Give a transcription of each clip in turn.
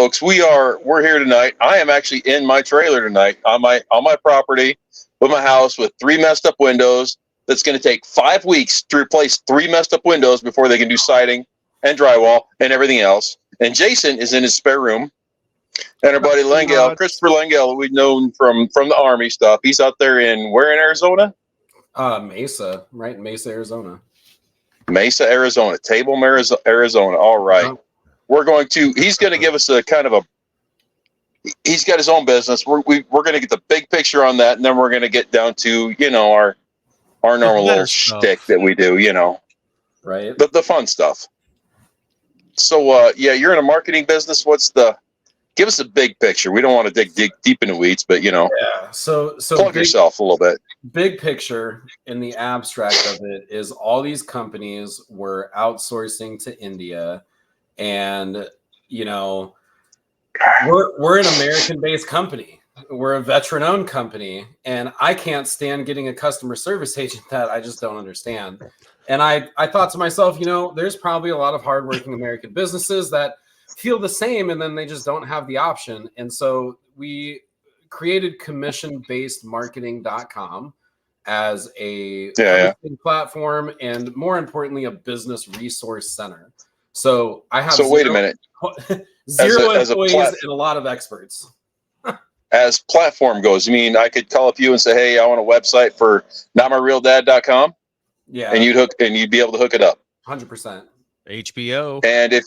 folks, we're here tonight. I am actually in my trailer tonight on my property with my house with 3 messed up windows. That's going to take 5 weeks to replace 3 messed up windows before they can do siding and drywall and everything else. And Jason is in his spare room. And our buddy Lengel, Christopher Lengel, we've known from the Army stuff. He's out there in Arizona? Mesa, right in Mesa, Arizona. Mesa, Arizona. Table, Arizona. All right. He's going to give us a kind of he's got his own business. We're going to get the big picture on that, and then we're going to get down to, our normal little shtick that we do, Right. The fun stuff. So, you're in a marketing business. Give us a big picture. We don't want to dig deep in the weeds, but, Yeah. So plug yourself a little bit. Big picture in the abstract of it is all these companies were outsourcing to India, and, we're an American-based company. We're a veteran-owned company, and I can't stand getting a customer service agent that I just don't understand. And I thought to myself, there's probably a lot of hardworking American businesses that feel the same, and then they just don't have the option. And so we created commission-based-marketing.com as a platform, and more importantly, a business resource center. So I have wait a minute. Zero employees and a lot of experts. As platform goes, I mean, I could call up you and say, "Hey, I want a website for notmyrealdad.com." Yeah, and you'd be able to hook it up. 100%. HBO. And if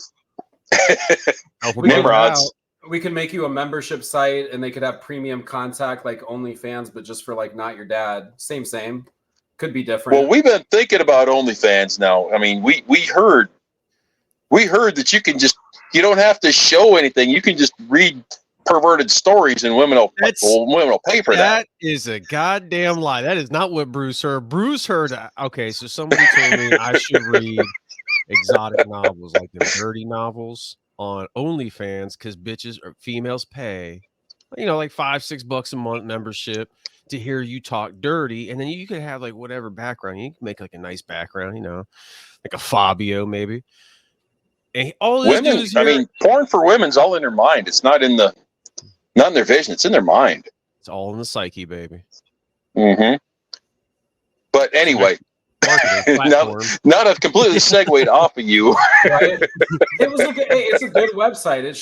we can make you a membership site, and they could have premium contact like OnlyFans, but just for like not your dad. Same. Could be different. Well, we've been thinking about OnlyFans now. I mean, we heard that you don't have to show anything. You can just read perverted stories, and women will pay for that. That is a goddamn lie. That is not what Bruce heard. Bruce heard, okay, so somebody told me I should read exotic novels, like the dirty novels on OnlyFans, because females pay, like $5-6 a month membership to hear you talk dirty, and then you could have like whatever background. You can make like a nice background, like a Fabio maybe. And all this women, dude is porn for women's all in their mind. It's not in their vision. It's in their mind. It's all in the psyche, baby. Mm-hmm. But anyway, not I've completely segued off of you. Right? It's a good website. It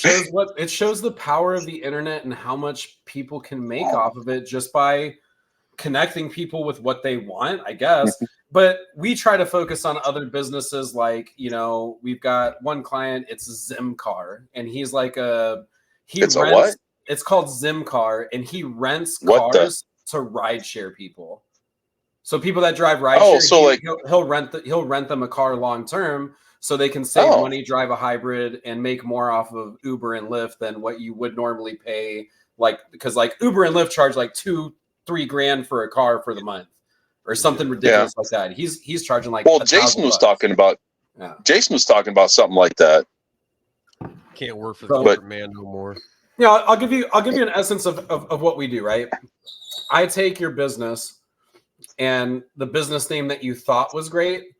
shows the power of the internet and how much people can make off of it just by connecting people with what they want, I guess. But we try to focus on other businesses, like, we've got one client, it's Zimcar, and he's like it's called Zimcar, and he rents cars to rideshare people. So people that drive rideshare, he'll rent them a car long term, so they can save money, drive a hybrid, and make more off of Uber and Lyft than what you would normally pay. Because Uber and Lyft charge like $2-3 grand for a car for the month, or something ridiculous like that. He's charging like. Well, Jason was talking about something like that. Can't work for the corporate man no more. I'll give you an essence of what we do, right? I take your business and the business name that you thought was great,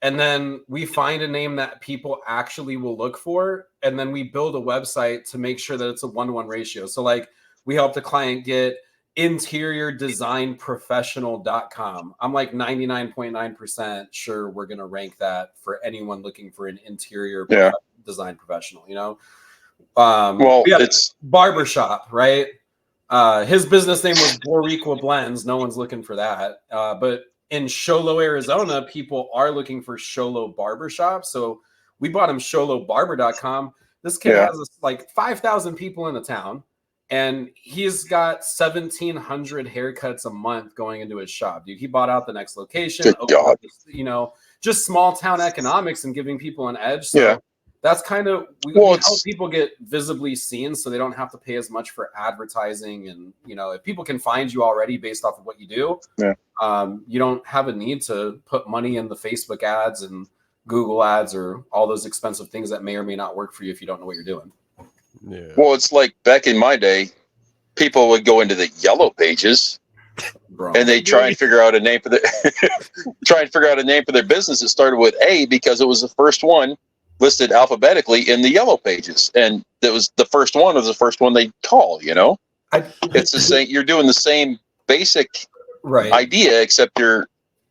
and then we find a name that people actually will look for, and then we build a website to make sure that it's a 1-to-1 ratio. So like, we help the client get interiordesignprofessional.com. I'm like 99.9% sure we're going to rank that for anyone looking for an interior design professional, it's barbershop, right? His business name was Boricua Blends. No one's looking for that. But in Sholo, Arizona, people are looking for Sholo Barbershop. So we bought him SholoBarber.com. This kid has like 5,000 people in the town, and he's got 1,700 haircuts a month going into his shop, dude. He bought out the next location, just small town economics and giving people an edge. So that's kind of, we help people get visibly seen so they don't have to pay as much for advertising. And, if people can find you already based off of what you do, you don't have a need to put money in the Facebook ads and Google ads or all those expensive things that may or may not work for you if you don't know what you're doing. Yeah. Well, it's like back in my day, people would go into the yellow pages and they try and figure out a name for their business that started with A because it was the first one listed alphabetically in the yellow pages, and that was the first one they call. It's the same. You're doing the same basic idea, except you're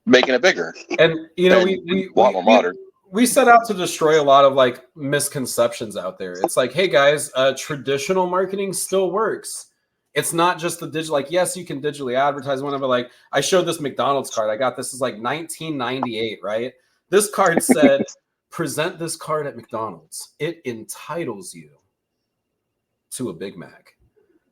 making it bigger. And a lot more modern. We set out to destroy a lot of like misconceptions out there. It's like, hey guys, traditional marketing still works. It's not just the digital. Like, yes, you can digitally advertise one, but like I showed this McDonald's card. I got this is like 1998, right? This card said, "Present this card at McDonald's. It entitles you to a Big Mac."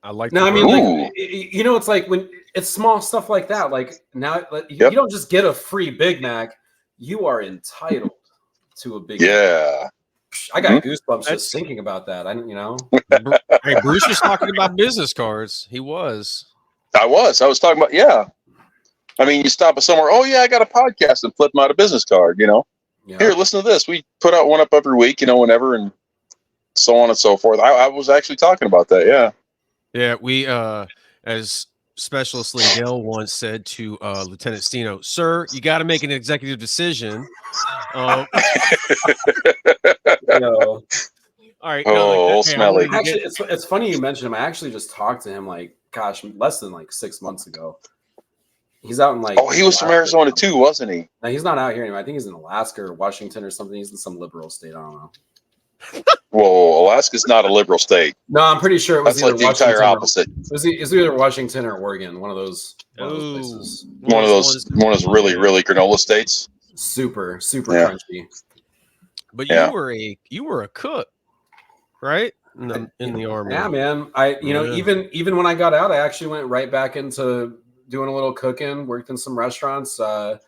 I like. Now, I mean, like, it's like when it's small stuff like that. Like now, you don't just get a free Big Mac; you are entitled to a Big Mac. I got goosebumps just thinking about that. Hey, Bruce was talking about business cards. He was. I was talking about. Yeah. I mean, you stop at somewhere. Oh yeah, I got a podcast, and flip them out a business card. Here, listen to this. We put out one up every week. Whenever, and so on and so forth. I was actually talking about that. Yeah. Yeah, we as Specialist Lindell once said to Lieutenant Steno, "Sir, you got to make an executive decision." All right. Smelly. Actually, it's funny you mentioned him. I actually just talked to him less than 6 months ago. He's out in he was from Arizona too, wasn't he? No, he's not out here anymore. I think he's in Alaska or Washington or something. He's in some liberal state. I don't know. Well, Alaska's not a liberal state. No, I'm pretty sure it was either the entire opposite. It's either Washington or Oregon. One of those places. One of those really, really granola states. Super crunchy. But you were a cook, right? In the Army. Yeah, man. Even when I got out, I actually went right back into doing a little cooking. Worked in some restaurants. And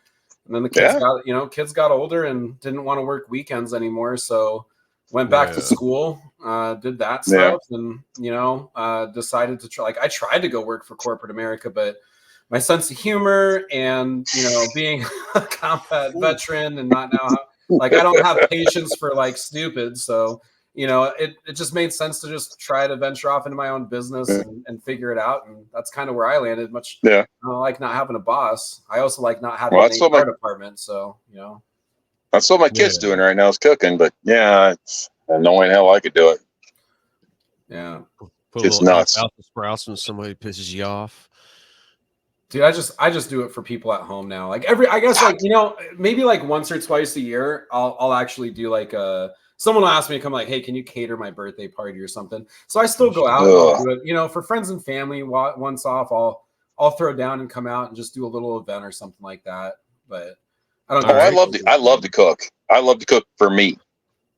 then the kids got older and didn't want to work weekends anymore. So went back to school, did that stuff, and decided to try. I tried to go work for corporate America, but my sense of humor and being a combat veteran and not now I don't have patience for stupid. So it just made sense to just try to venture off into my own business and figure it out, and that's kind of where I landed. I like not having a boss. I also like not having an HR department. So that's what my kid's doing right now is cooking, but there's no way in hell I could do it. Yeah. It's nuts. Alpha sprouts when somebody pisses you off. Dude, I just do it for people at home now. Maybe once or twice a year, I'll actually do someone will ask me to come hey, can you cater my birthday party or something? So I still go out and I'll do it. For friends and family, once off, I'll throw down and come out and just do a little event or something like that. But I don't. I love to cook. I love to cook for me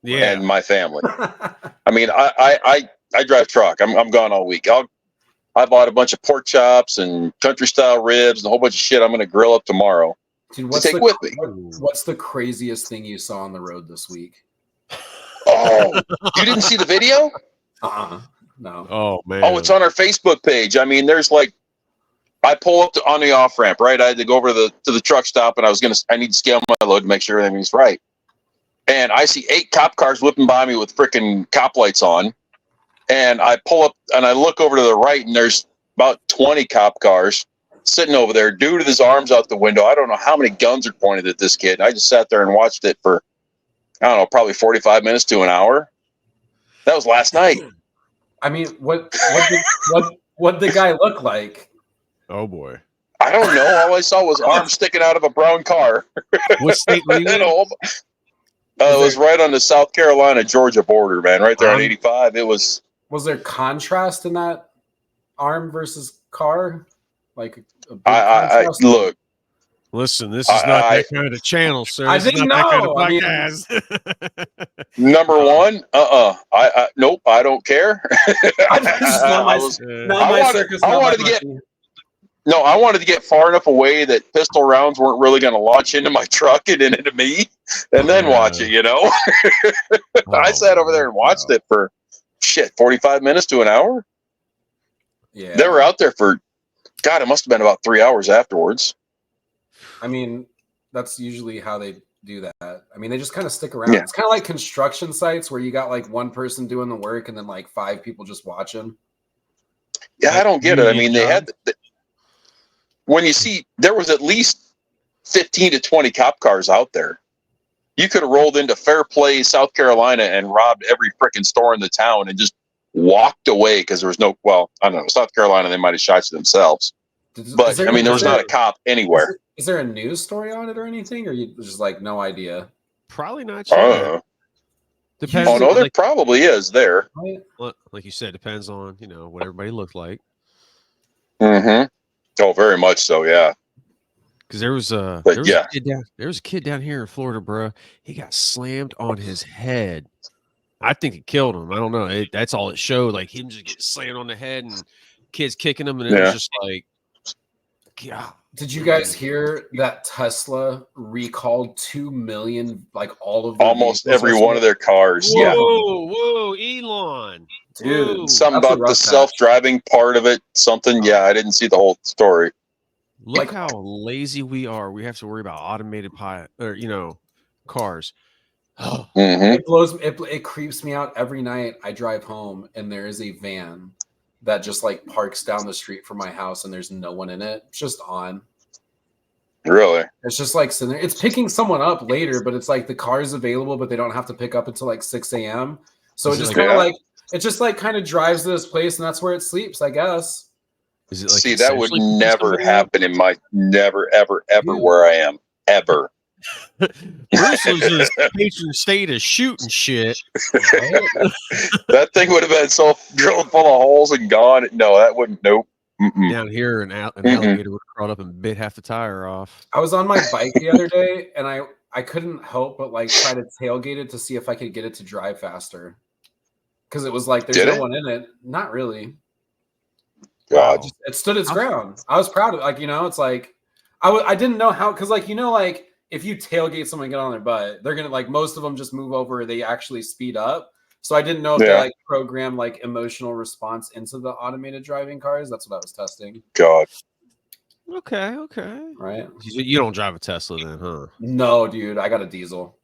and my family. I mean, I drive truck. I'm gone all week. I bought a bunch of pork chops and country style ribs and a whole bunch of shit I'm going to grill up tomorrow. Dude, to take with me. What's the craziest thing you saw on the road this week? Oh, you didn't see the video? No. Oh man. Oh, it's on our Facebook page. I mean, there's I pull up on the off ramp, right? I had to go over to the truck stop, and I need to scale my load to make sure everything's right. And I see 8 cop cars whipping by me with freaking cop lights on. And I pull up and I look over to the right, and there's about 20 cop cars sitting over there. Dude with his arms out the window. I don't know how many guns are pointed at this kid. I just sat there and watched it for, I don't know, probably 45 minutes to an hour. That was last night. I mean, what did the guy look like? Oh boy. I don't know. All I saw was arms sticking out of a brown car. What state were you in? It was right on the South Carolina-Georgia border, man, right there on 85. It was. Was there contrast in that arm versus car? I look. Listen, this is not that kind of channel, sir. I didn't know. Number one, nope, I don't care. I wanted to get far enough away that pistol rounds weren't really going to launch into my truck and into me, and then watch it. I sat over there and watched it for 45 minutes to an hour. Yeah, they were out there for, God, it must have been about 3 hours afterwards. I mean, that's usually how they do that. I mean, they just kind of stick around. Yeah. It's kind of like construction sites where you got one person doing the work and then 5 people just watching. Yeah, I don't get it. I mean, they had when you see there was at least 15 to 20 cop cars out there. you could have rolled into Fairplay, South Carolina, and robbed every freaking store in the town and just walked away because there was no. Well, I don't know. South Carolina, they might have shot you themselves, but there was not a cop anywhere. Is there a news story on it or anything, or you just like no idea? Probably not yet. Depends. Oh no, there probably is there. Like you said, depends on what everybody looked like. Mm-hmm. Oh, very much so. Yeah. Because there was a kid down here in Florida, bro. He got slammed on his head. I think it killed him. I don't know. That's all it showed. Like him just get slammed on the head and kids kicking him, and it was just like, God. Did you guys hear that Tesla recalled 2 million, like all of almost every one of their cars? Whoa, Elon, dude! Whoa. Something about the self-driving part of it. Something. Yeah, I didn't see the whole story. Look how lazy we are. We have to worry about automated cars. Mm-hmm. It creeps me out every night. I drive home and there is a van that just like parks down the street from my house and there's no one in it. It's just on. Really? It's just like sitting there. It's picking someone up later, but it's like the car's available, but they don't have to pick up until like 6 a.m. So it just kind of kind of drives to this place and that's where it sleeps, I guess. Is it like See, that would never happen in my ever where I am ever. Bruce was in his patron state of shooting shit. That thing would have been so drilled full of holes and gone. No, that wouldn't. Nope. Mm-mm. Down here, an alligator would have crawled up and bit half the tire off. I was on my bike the other day, and I couldn't help but like try to tailgate it to see if I could get it to drive faster. Because it was like there's no one in it. Not really. God, it stood its ground. I was proud of it's like I didn't know how, because like if you tailgate someone and get on their butt, they're gonna like most of them just move over. They actually speed up. So I didn't know if they like program like emotional response into the automated driving cars. That's what I was testing. God. Okay. Right. You don't drive a Tesla then, huh? No, dude. I got a diesel.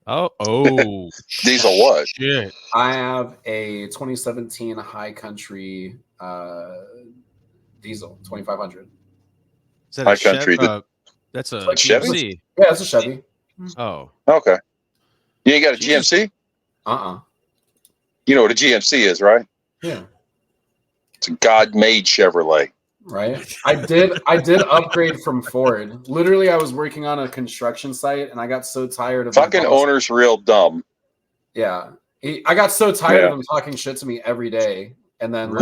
Oh. Diesel what? Shit. I have a 2017 High Country diesel 2500. Is that High Country? That's a Chevy? GMC. Yeah, it's a Chevy. Oh. Okay. You ain't got a GMC? You know what a GMC is, right? Yeah. It's a God-made Chevrolet. Right. I did upgrade from Ford. Literally, I was working on a construction site and I got so tired of fucking owner's real dumb. Yeah. I got so tired of him talking shit to me every day. And then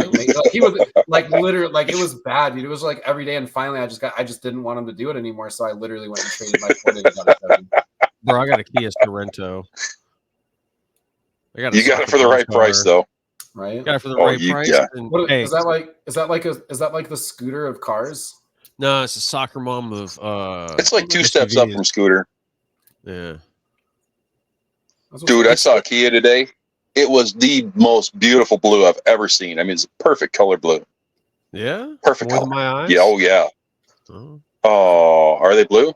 he was like literally like it was bad, dude. It was like every day, and finally I just didn't want him to do it anymore. So I literally went and traded my Ford and got a Chevy. Bro, I got a Kia Sorento. You got it for the right price though. Right? Got it for the right price. Yeah. Is that like a scooter of cars? No, it's a soccer mom of it's like two steps up from scooter. Yeah. Dude, I saw a Kia today. It was the most beautiful blue I've ever seen. I mean, it's a perfect color blue. Yeah? Perfect color. My eyes? Yeah, oh yeah. Oh, are they blue?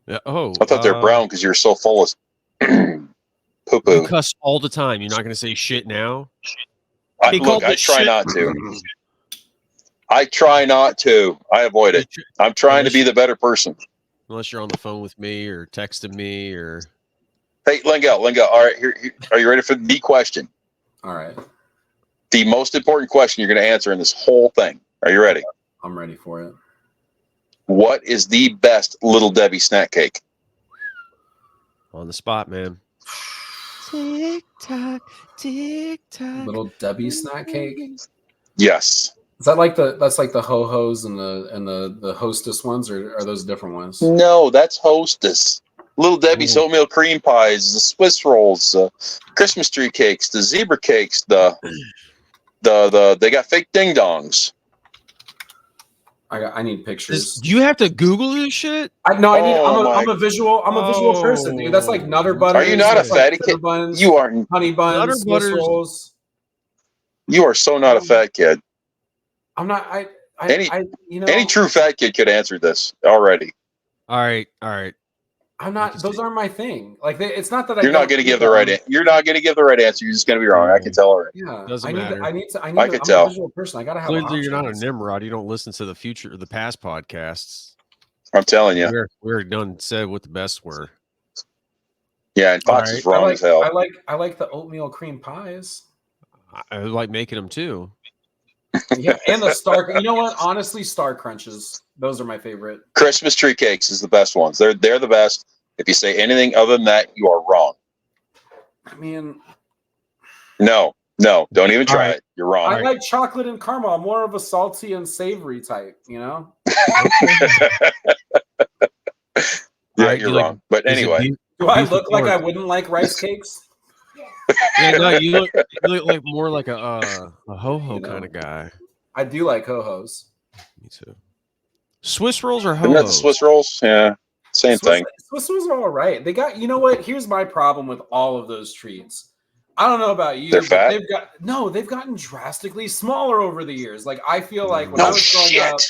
Yeah. Oh. I thought they were brown because you're so full of poo-poo. You cuss all the time. You're not going to say shit now? I try not to. I try not to. I avoid it. I'm trying to be the better person. Unless you're on the phone with me or texting me or... Hey, Lingo. All right, here, are you ready for the question? All right. The most important question you're going to answer in this whole thing. Are you ready? I'm ready for it. What is the best Little Debbie snack cake? On the spot, man. Tick tock, tick tock. Little Debbie snack cake. Yes. Is that like that's like the ho-hos and the Hostess ones, or are those different ones? No, that's Hostess. Little Debbie's oatmeal cream pies, the Swiss rolls, Christmas tree cakes, the zebra cakes, they got fake ding dongs. I need pictures. Do you have to Google this shit? I'm a visual person, dude. That's like Nutter Butters. Are you not a fatty kid? Buns, you are honey buns, Nutter Swiss Butters. rolls. You are so not a fat kid. I'm not. Any true fat kid could answer this already. All right. I'm not. Those aren't my thing. Like it's not that you're not going to give the right. You're not going to give the right answer. You're just going to be wrong. I can tell already. Yeah, doesn't matter. I can I'm tell. a visual person. I gotta have. Clearly, you're not a Nimrod. You don't listen to the past podcasts. I'm telling you. We're done said what the best were. Yeah, and Fox is wrong as hell. I like the oatmeal cream pies. I like making them too. Yeah, and the Star. You know what? Honestly, Star Crunches. Those are my favorite. Christmas tree cakes is the best ones. They're the best. If you say anything other than that, you are wrong. I mean, No, don't even try right. it. You're wrong. I like chocolate and caramel. I'm more of a salty and savory type, you know? Yeah, right, you're like, wrong. But anyway. Do I look like I wouldn't like rice cakes? Yeah, no, you look like more like a ho-ho kind of guy. I do like ho-hos. Me too. Swiss rolls or Isn't that the ho-hos? Swiss rolls? Yeah, same thing. Swiss rolls are all right. They got, you know what? Here's my problem with all of those treats. I don't know about you, They're but fat? they've gotten drastically smaller over the years. Like I feel like when I was growing up,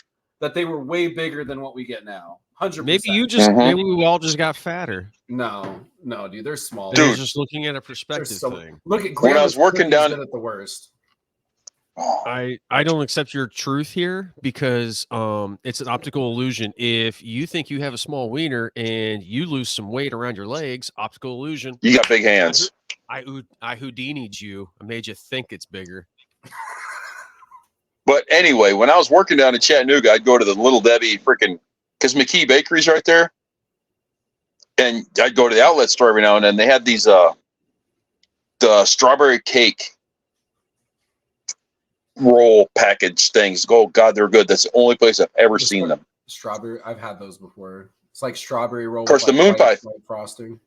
that they were way bigger than what we get now. 100%. Maybe we all just got fatter. No, dude, they're smaller. Dude, just looking at a perspective thing. Look at when I was working down at the worst. I don't accept your truth here because it's an optical illusion. If you think you have a small wiener and you lose some weight around your legs, optical illusion. You got big hands. I Houdini'd you. I made you think it's bigger. But anyway, when I was working down in Chattanooga, I'd go to the Little Debbie because McKee Bakery's right there. And I'd go to the outlet store every now and then. They had these the strawberry cake roll package things. Oh God, they're good. That's the only place I've ever seen them. Strawberry, I've had those before. It's like strawberry roll. Of course, the moon pie frosting.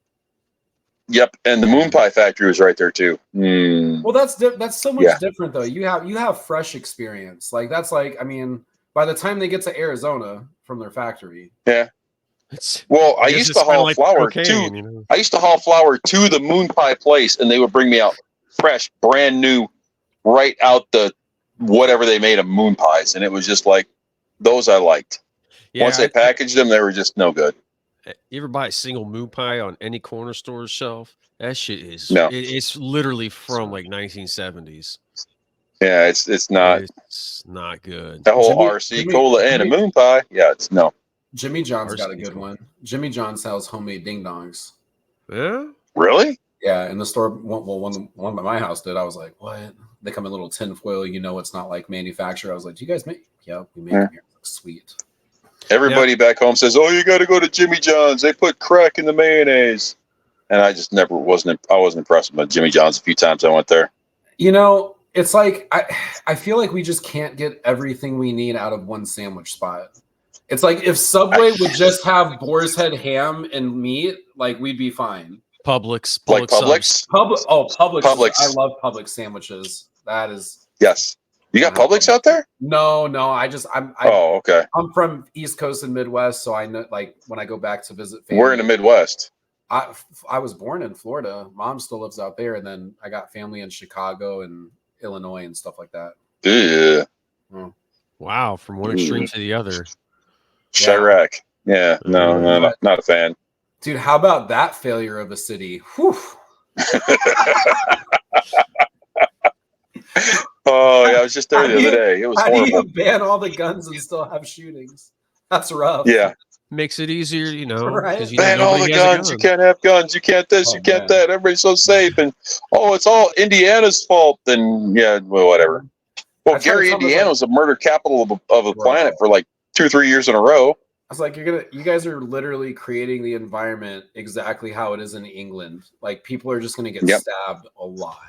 Yep, and the moon pie factory was right there too. Well, that's so much different though. You have fresh experience. Like that's like, I mean, by the time they get to Arizona from their factory. Yeah. I used to haul flour too. You know? I used to haul flour to the moon pie place, and they would bring me out fresh, brand new, right out the whatever they made of moon pies, and it was just like those I liked. Yeah, once they packaged them, they were just no good. You ever buy a single moon pie on any corner store shelf? That shit is it's literally from like 1970s. Yeah, it's not. It's not good. The whole RC cola and a moon pie. Yeah, it's no. Jimmy John's got a good one. Jimmy John sells homemade ding dongs. Yeah. Really? Yeah, in the store. One by my house did. I was like, what? They come in little tin foil. You know, it's not like manufactured. I was like, do you guys make? Yeah, we make them here. Sweet. Everybody back home says, "Oh, you got to go to Jimmy John's. They put crack in the mayonnaise." And I just never wasn't impressed with Jimmy John's a few times I went there. You know, it's like I feel like we just can't get everything we need out of one sandwich spot. It's like if Subway would just have boar's head ham and meat, like we'd be fine. Publix. Like Publix? Publix. I love Publix sandwiches. That is yes. You got Publix out there? No. Okay. I'm from East Coast and Midwest, so I know. Like when I go back to visit family, we're in the Midwest. I was born in Florida. Mom still lives out there, and then I got family in Chicago and Illinois and stuff like that. Yeah. Wow, from one extreme to the other. Chirac. Yeah. No, not a fan. Dude, how about that failure of a city? Whew. Oh, yeah, I was just there the other day. It was horrible. How do you ban all the guns and still have shootings? That's rough. Yeah. Makes it easier, you know. Right. Ban all the guns. You can't have guns. You can't this. You can't that. Everybody's so safe. And, it's all Indiana's fault. And, whatever. Well, Gary, Indiana was the murder capital of the planet for like 2 or 3 years in a row. I was like, you guys are literally creating the environment exactly how it is in England. Like people are just going to get stabbed a lot.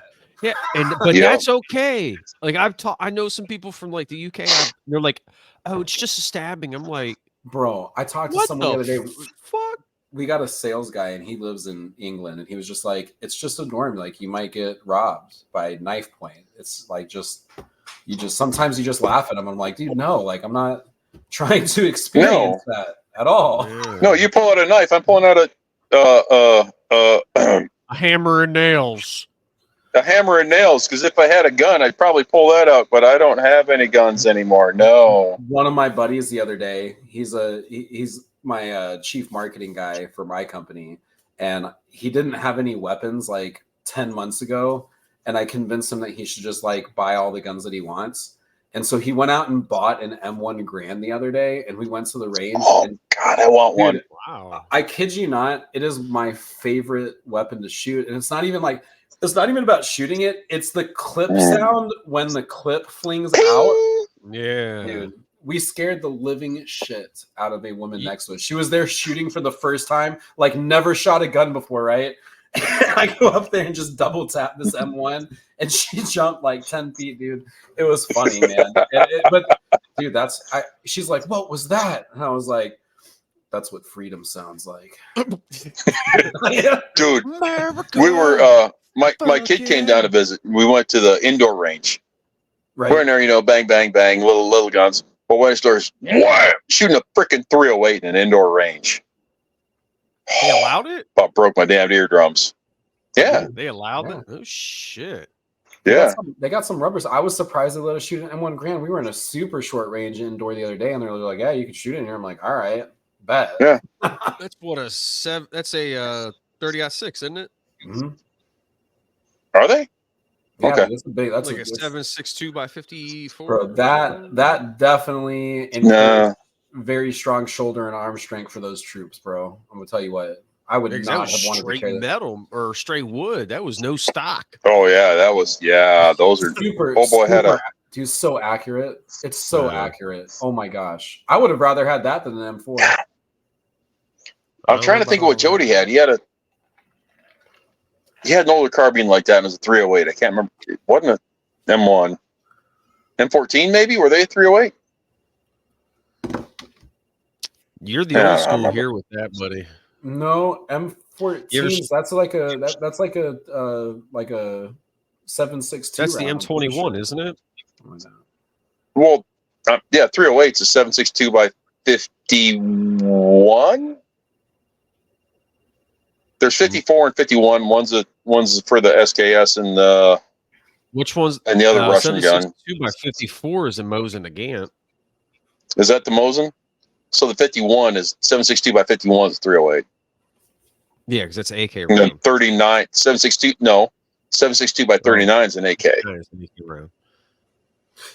Yeah, but that's okay. Like I know some people from like the UK. They're like, "Oh, it's just a stabbing." I'm like, "Bro, I talked to someone the other day. Fuck." We got a sales guy, and he lives in England, and he was just like, "It's just a norm. Like you might get robbed by knife point. It's like sometimes you just laugh at him." I'm like, "Dude, no. Like I'm not trying to experience that at all." No, you pull out a knife. I'm pulling out a hammer and nails. A hammer and nails, because if I had a gun, I'd probably pull that out, but I don't have any guns anymore. No. One of my buddies the other day, he's my chief marketing guy for my company, and he didn't have any weapons like 10 months ago, and I convinced him that he should just like buy all the guns that he wants. And so he went out and bought an M1 Grand the other day, and we went to the range. Oh and God, I want one. dude, Wow. I kid you not, it is my favorite weapon to shoot. And it's not even about shooting it. It's the clip sound when the clip flings out. Yeah. Dude, we scared the living shit out of a woman next to us. She was there shooting for the first time, like never shot a gun before, right? I go up there and just double tap this M1, and she jumped like 10 feet, dude. It was funny, man. But dude, she's like, what was that? And I was like, that's what freedom sounds like. Dude, America, we were my kid came yeah. down to visit. We went to the indoor range. Right. We're in there, bang, bang, bang, little guns. But when it starts, wham, shooting a freaking 308 in an indoor range. They allowed it? About broke my damn eardrums. Yeah. They allowed it? Oh, shit. Yeah. They got some rubbers. I was surprised they let us shoot an M1 Grand. We were in a super short range indoor the other day, and they're like, yeah, you can shoot it in here. I'm like, all right, bet. Yeah. That's what that's a 30-06, isn't it? Mm-hmm. Are they? Yeah, Okay. That's like a 7.62 by 54. Bro, that definitely very strong shoulder and arm strength for those troops, bro. I'm gonna tell you what, I would not have wanted to carry metal or straight wood. That was no stock. Oh yeah, those are super. Oh boy, had a dude, so accurate. It's so accurate. Oh my gosh, I would have rather had that than an M4. I'm trying to think of what Jody had. He had an older carbine like that, and it was a 308. I can't remember. It wasn't a M1. M14 maybe? Were they a 308? You're the old school here with that, buddy. No, M14. That's like a 7.62. That's the M21, isn't it? Well, 308 is a 7.62 by 51. There's 54 and 51. One's for the SKS and the which one's and the other Russian gun. 2 by 54 is a Mosin a Gant. Is that the Mosin? So the 51 is 7.62 by 51 is 308. Yeah, because that's an AK round. And 39 7.62 no 7.62 by 39 is an AK. Round.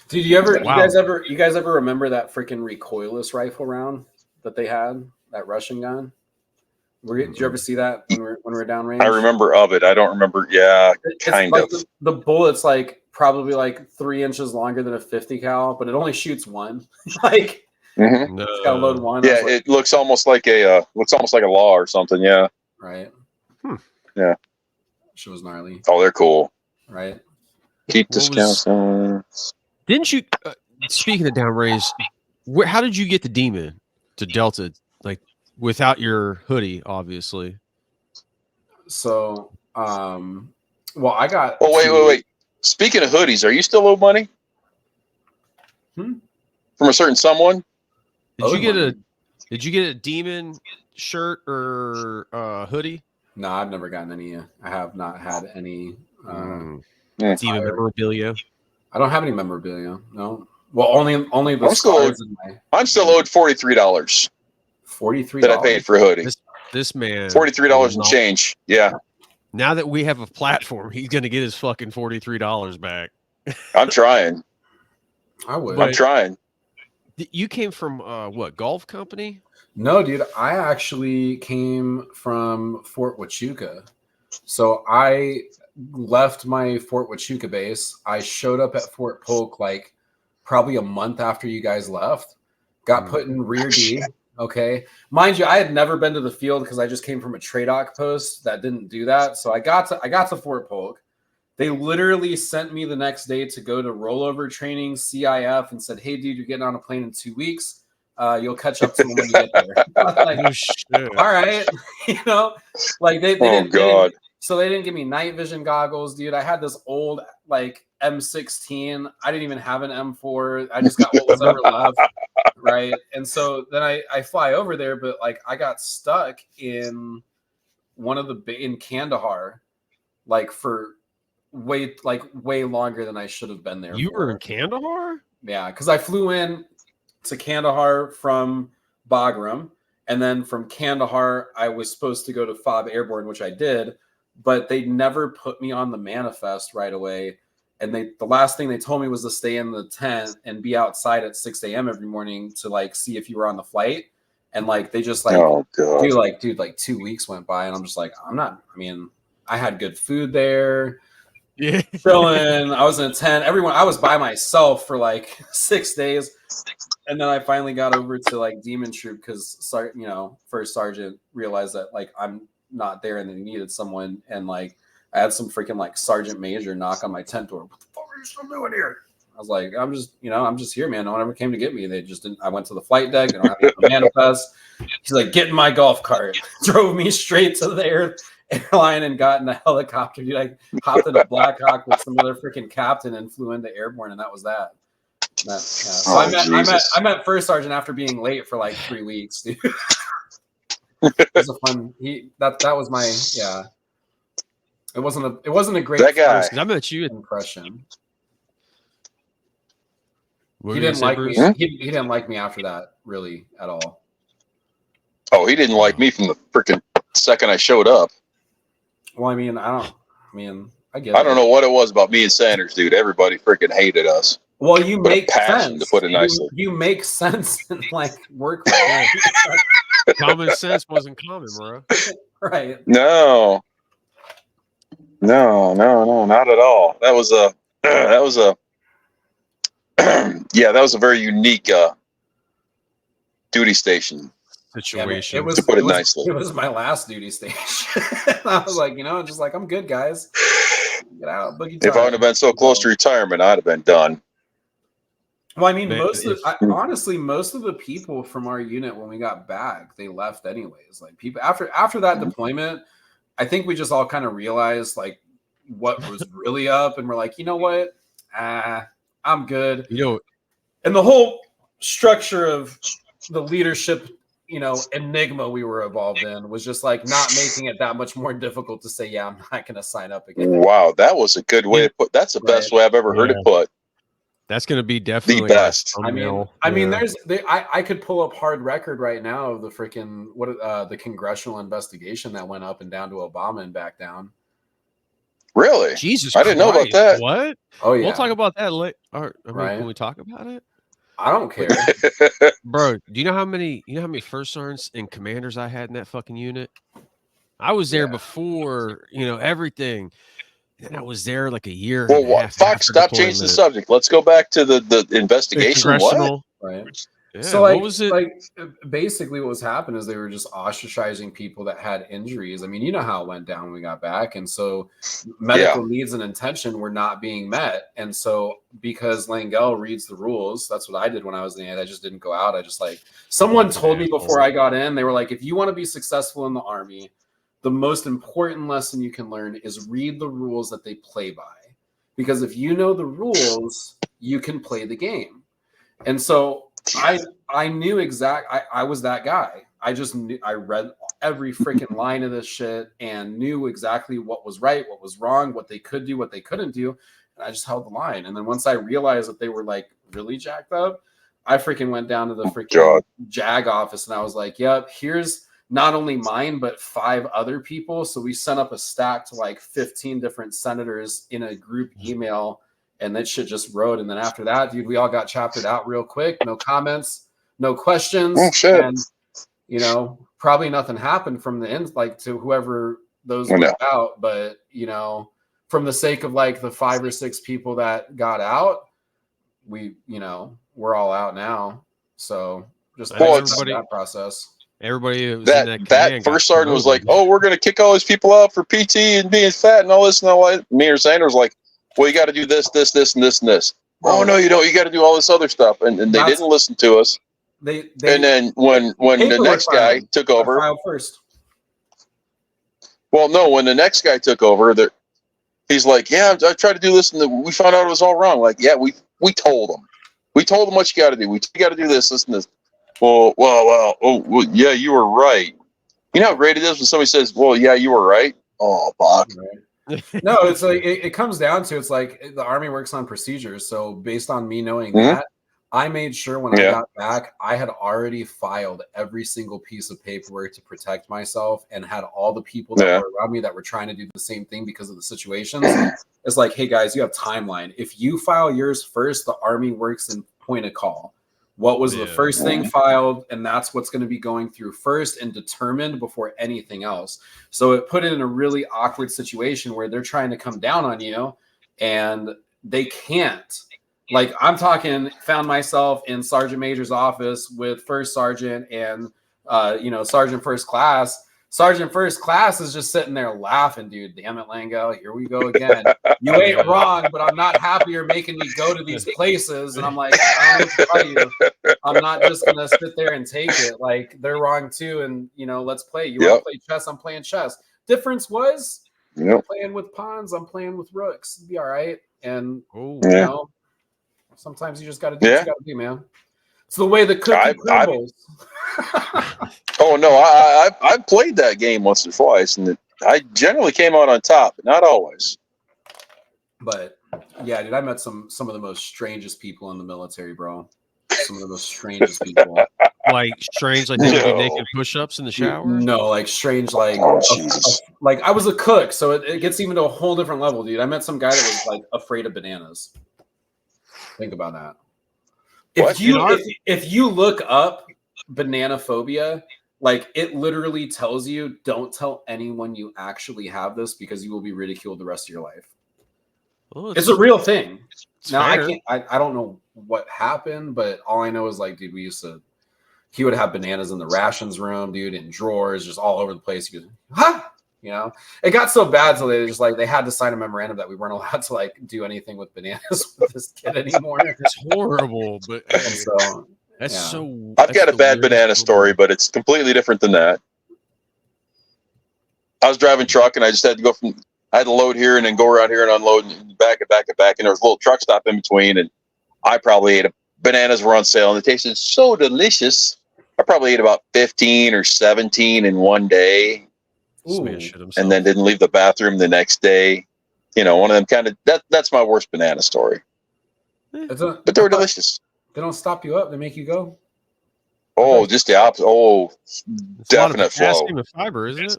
Dude, you guys ever remember that freaking recoilless rifle round that they had, that Russian gun? Did you ever see that when we were downrange? I remember of it. I don't remember. Yeah, kind of. The bullet's like probably like 3 inches longer than a 50 cal, but it only shoots one. Like, it's got to load one. Yeah, it looks almost like a law or something. Yeah. Right. Yeah. Shit was gnarly. Oh, they're cool. Right. Keep discounts. Didn't you? Speaking of downrange, how did you get the Demon to Delta? Like, without your hoodie, obviously. So, well, I got. Oh, wait. Speaking of hoodies, are you still owed money? From a certain someone? Did you get a Demon shirt or hoodie? No, I've never gotten any. I have not had any. Demon memorabilia. I don't have any memorabilia. No. Well, only the scars in my. I'm still owed $43. $43 that I paid for a hoodie. This man, $43 and change. Yeah. Now that we have a platform, he's gonna get his fucking $43 back. I'm trying. I'm trying. You came from what, golf company? No, dude. I actually came from Fort Huachuca. So I left my Fort Huachuca base. I showed up at Fort Polk like probably a month after you guys left. Got put in rear D. Okay. Mind you, I had never been to the field because I just came from a TRADOC post that didn't do that. So I got to Fort Polk. They literally sent me the next day to go to rollover training, CIF, and said, hey, dude, you're getting on a plane in 2 weeks. You'll catch up to them when you get there. Like, oh, shit. All right. Like they didn't. So they didn't give me night vision goggles, dude. I had this old like M16. I didn't even have an M4. I just got what was ever left. Right. And so then I fly over there, but like I got stuck in in Kandahar, like for way longer than I should have been there. You were in Kandahar? Yeah, because I flew in to Kandahar from Bagram, and then from Kandahar I was supposed to go to FOB Airborne, which I did, but they never put me on the manifest right away. And the last thing they told me was to stay in the tent and be outside at 6 a.m. every morning to like see if you were on the flight. And like they just like, Oh god, dude, like 2 weeks went by, and I'm just like, I had good food there. Yeah. Chilling. I was in a tent. I was by myself for like 6 days. And then I finally got over to like Demon Troop because, first sergeant realized that like I'm not there and they needed someone. And like I had some freaking like sergeant major knock on my tent door. What the fuck are you still doing here? I was like, I'm just here, man. No one ever came to get me. They just didn't. I went to the flight deck. They don't have any manifest. He's like, get in my golf cart. Drove me straight to the airline and got in a helicopter. Dude, I hopped in a Black Hawk with some other freaking captain and flew into airborne, and that was that. So I met first sergeant after being late for like 3 weeks, dude. It was a fun. That was my It wasn't a great that guy. I met you. impression. What He were you didn't gonna like say, me. Bruce? He didn't like me after that, really, at all. Oh, he didn't like me from the freaking second I showed up. Well, I get it. I don't know what it was about me and Sanders, dude. Everybody freaking hated us. Well, you But a make passion, sense. to put it nicely. You make sense in like work. Common sense wasn't common, bro. Right. No, not at all. That was a that was a very unique duty station. Situation. To put it nicly. It was my last duty station. I was like, just like, I'm good, guys. Get out, boogie If I would have been so close to retirement, I'd have been done. Well, I mean, honestly, most of the people from our unit when we got back, they left anyways. Like people after that deployment, I think we just all kind of realized like what was really up, and we're like, you know what, I'm good. And the whole structure of the leadership, enigma we were involved in was just like not making it that much more difficult to say, yeah, I'm not going to sign up again. Wow, that was a good way to put. That's the best way I've ever heard it put. That's going to be definitely the best. I could pull up hard record right now of the freaking the congressional investigation that went up and down to Obama and back down. Really? Jesus, I didn't know about that. What? Oh yeah, we'll talk about that later. Right. Can we talk about it? I don't care, bro. Do you know how many first sergeants and commanders I had in that fucking unit? I was there before everything. And I was there like a year. Well, Fox, stop changing the subject. Let's go back to the investigation. What? Right. Yeah, so like, what was it? Like basically what was happening is they were just ostracizing people that had injuries. I mean, you know how it went down when we got back. And so medical needs and intention were not being met. And so because Langell reads the rules, that's what I did when I was in the Army. I just didn't go out. I just someone told me before I got in, they were like, if you want to be successful in the Army, the most important lesson you can learn is read the rules that they play by. Because if you know the rules, you can play the game. And so I knew I was that guy. I just knew, I read every freaking line of this shit and knew exactly what was right, what was wrong, what they could do, what they couldn't do. And I just held the line. And then once I realized that they were like really jacked up, I freaking went down to the freaking JAG office and I was like, yep, here's not only mine, but 5 other people. So we sent up a stack to like 15 different senators in a group email. And that shit just rode. And then after that, dude, we all got chaptered out real quick. No comments, no questions. Oh, shit. And, probably nothing happened from the end, like to whoever those went out. But, from the sake of like the 5 or 6 people that got out, we're all out now. So just that process. Everybody that first sergeant was like, oh, we're going to kick all these people out for PT and being fat and all this and all that. Me or Sanders was like, well, you got to do this, this, this, and this, and this. Oh, no, you don't. You got to do all this other stuff. And they didn't listen to us. And then when the next guy took over. First. Well, no, when the next guy took over, he's like, yeah, I tried to do this, and we found out it was all wrong. Like, yeah, we told him. We told him what you got to do. You got to do this, this, and this. Well, yeah, you were right. You know how great it is when somebody says, well, yeah, you were right? Oh, fuck. Right. No, it's like it comes down to it's like the Army works on procedures. So based on me knowing that, I made sure when I got back, I had already filed every single piece of paperwork to protect myself and had all the people that were around me that were trying to do the same thing because of the situations. It's like, hey guys, you have timeline. If you file yours first, the Army works in point of call. What was the first thing filed? And that's what's going to be going through first and determined before anything else. So it put it in a really awkward situation where they're trying to come down on you and they can't. Like, I'm talking, found myself in Sergeant Major's office with First Sergeant and, Sergeant First Class. Sergeant First Class is just sitting there laughing, dude. Damn it, Lango. Here we go again. You ain't wrong, but I'm not happy you're making me go to these places. And I'm like, I don't know what to tell you. I'm not just going to sit there and take it. Like, they're wrong too. And, let's play. You want to play chess? I'm playing chess. Difference was, you're playing with pawns. I'm playing with rooks. It'd be all right. And, sometimes you just got to do what you got to do, man. It's the way the cookie crumbles. Oh no, I've played that game once or twice, and I generally came out on top, but not always. But yeah, dude, I met some of the most strangest people in the military, bro. Some of the most strangest people. Like strange, like they would do naked push-ups in the shower. No, like strange, like like I was a cook, so it gets even to a whole different level, dude. I met some guy that was like afraid of bananas. Think about that. If you look up banana phobia, like it literally tells you don't tell anyone you actually have this because you will be ridiculed the rest of your life. Well, it's a real thing. Now fair. I don't know what happened, but all I know is like, dude, he would have bananas in the rations room, dude, in drawers, just all over the place. He goes, ha! It got so bad so they had to sign a memorandum that we weren't allowed to like do anything with bananas with this kid anymore. It's horrible, but I've got a bad banana story, but it's completely different than that. I was driving truck and I just had to go I had to load here and then go around here and unload and back it, and there was a little truck stop in between, and I probably ate bananas were on sale and it tasted so delicious. I probably ate about 15 or 17 in one day. And then didn't leave the bathroom the next day. One of them kind of that's my worst banana story. But they were delicious. They don't stop you up; they make you go. Oh, just the opposite. Oh, it's definite flow. Potassium and fiber, isn't it?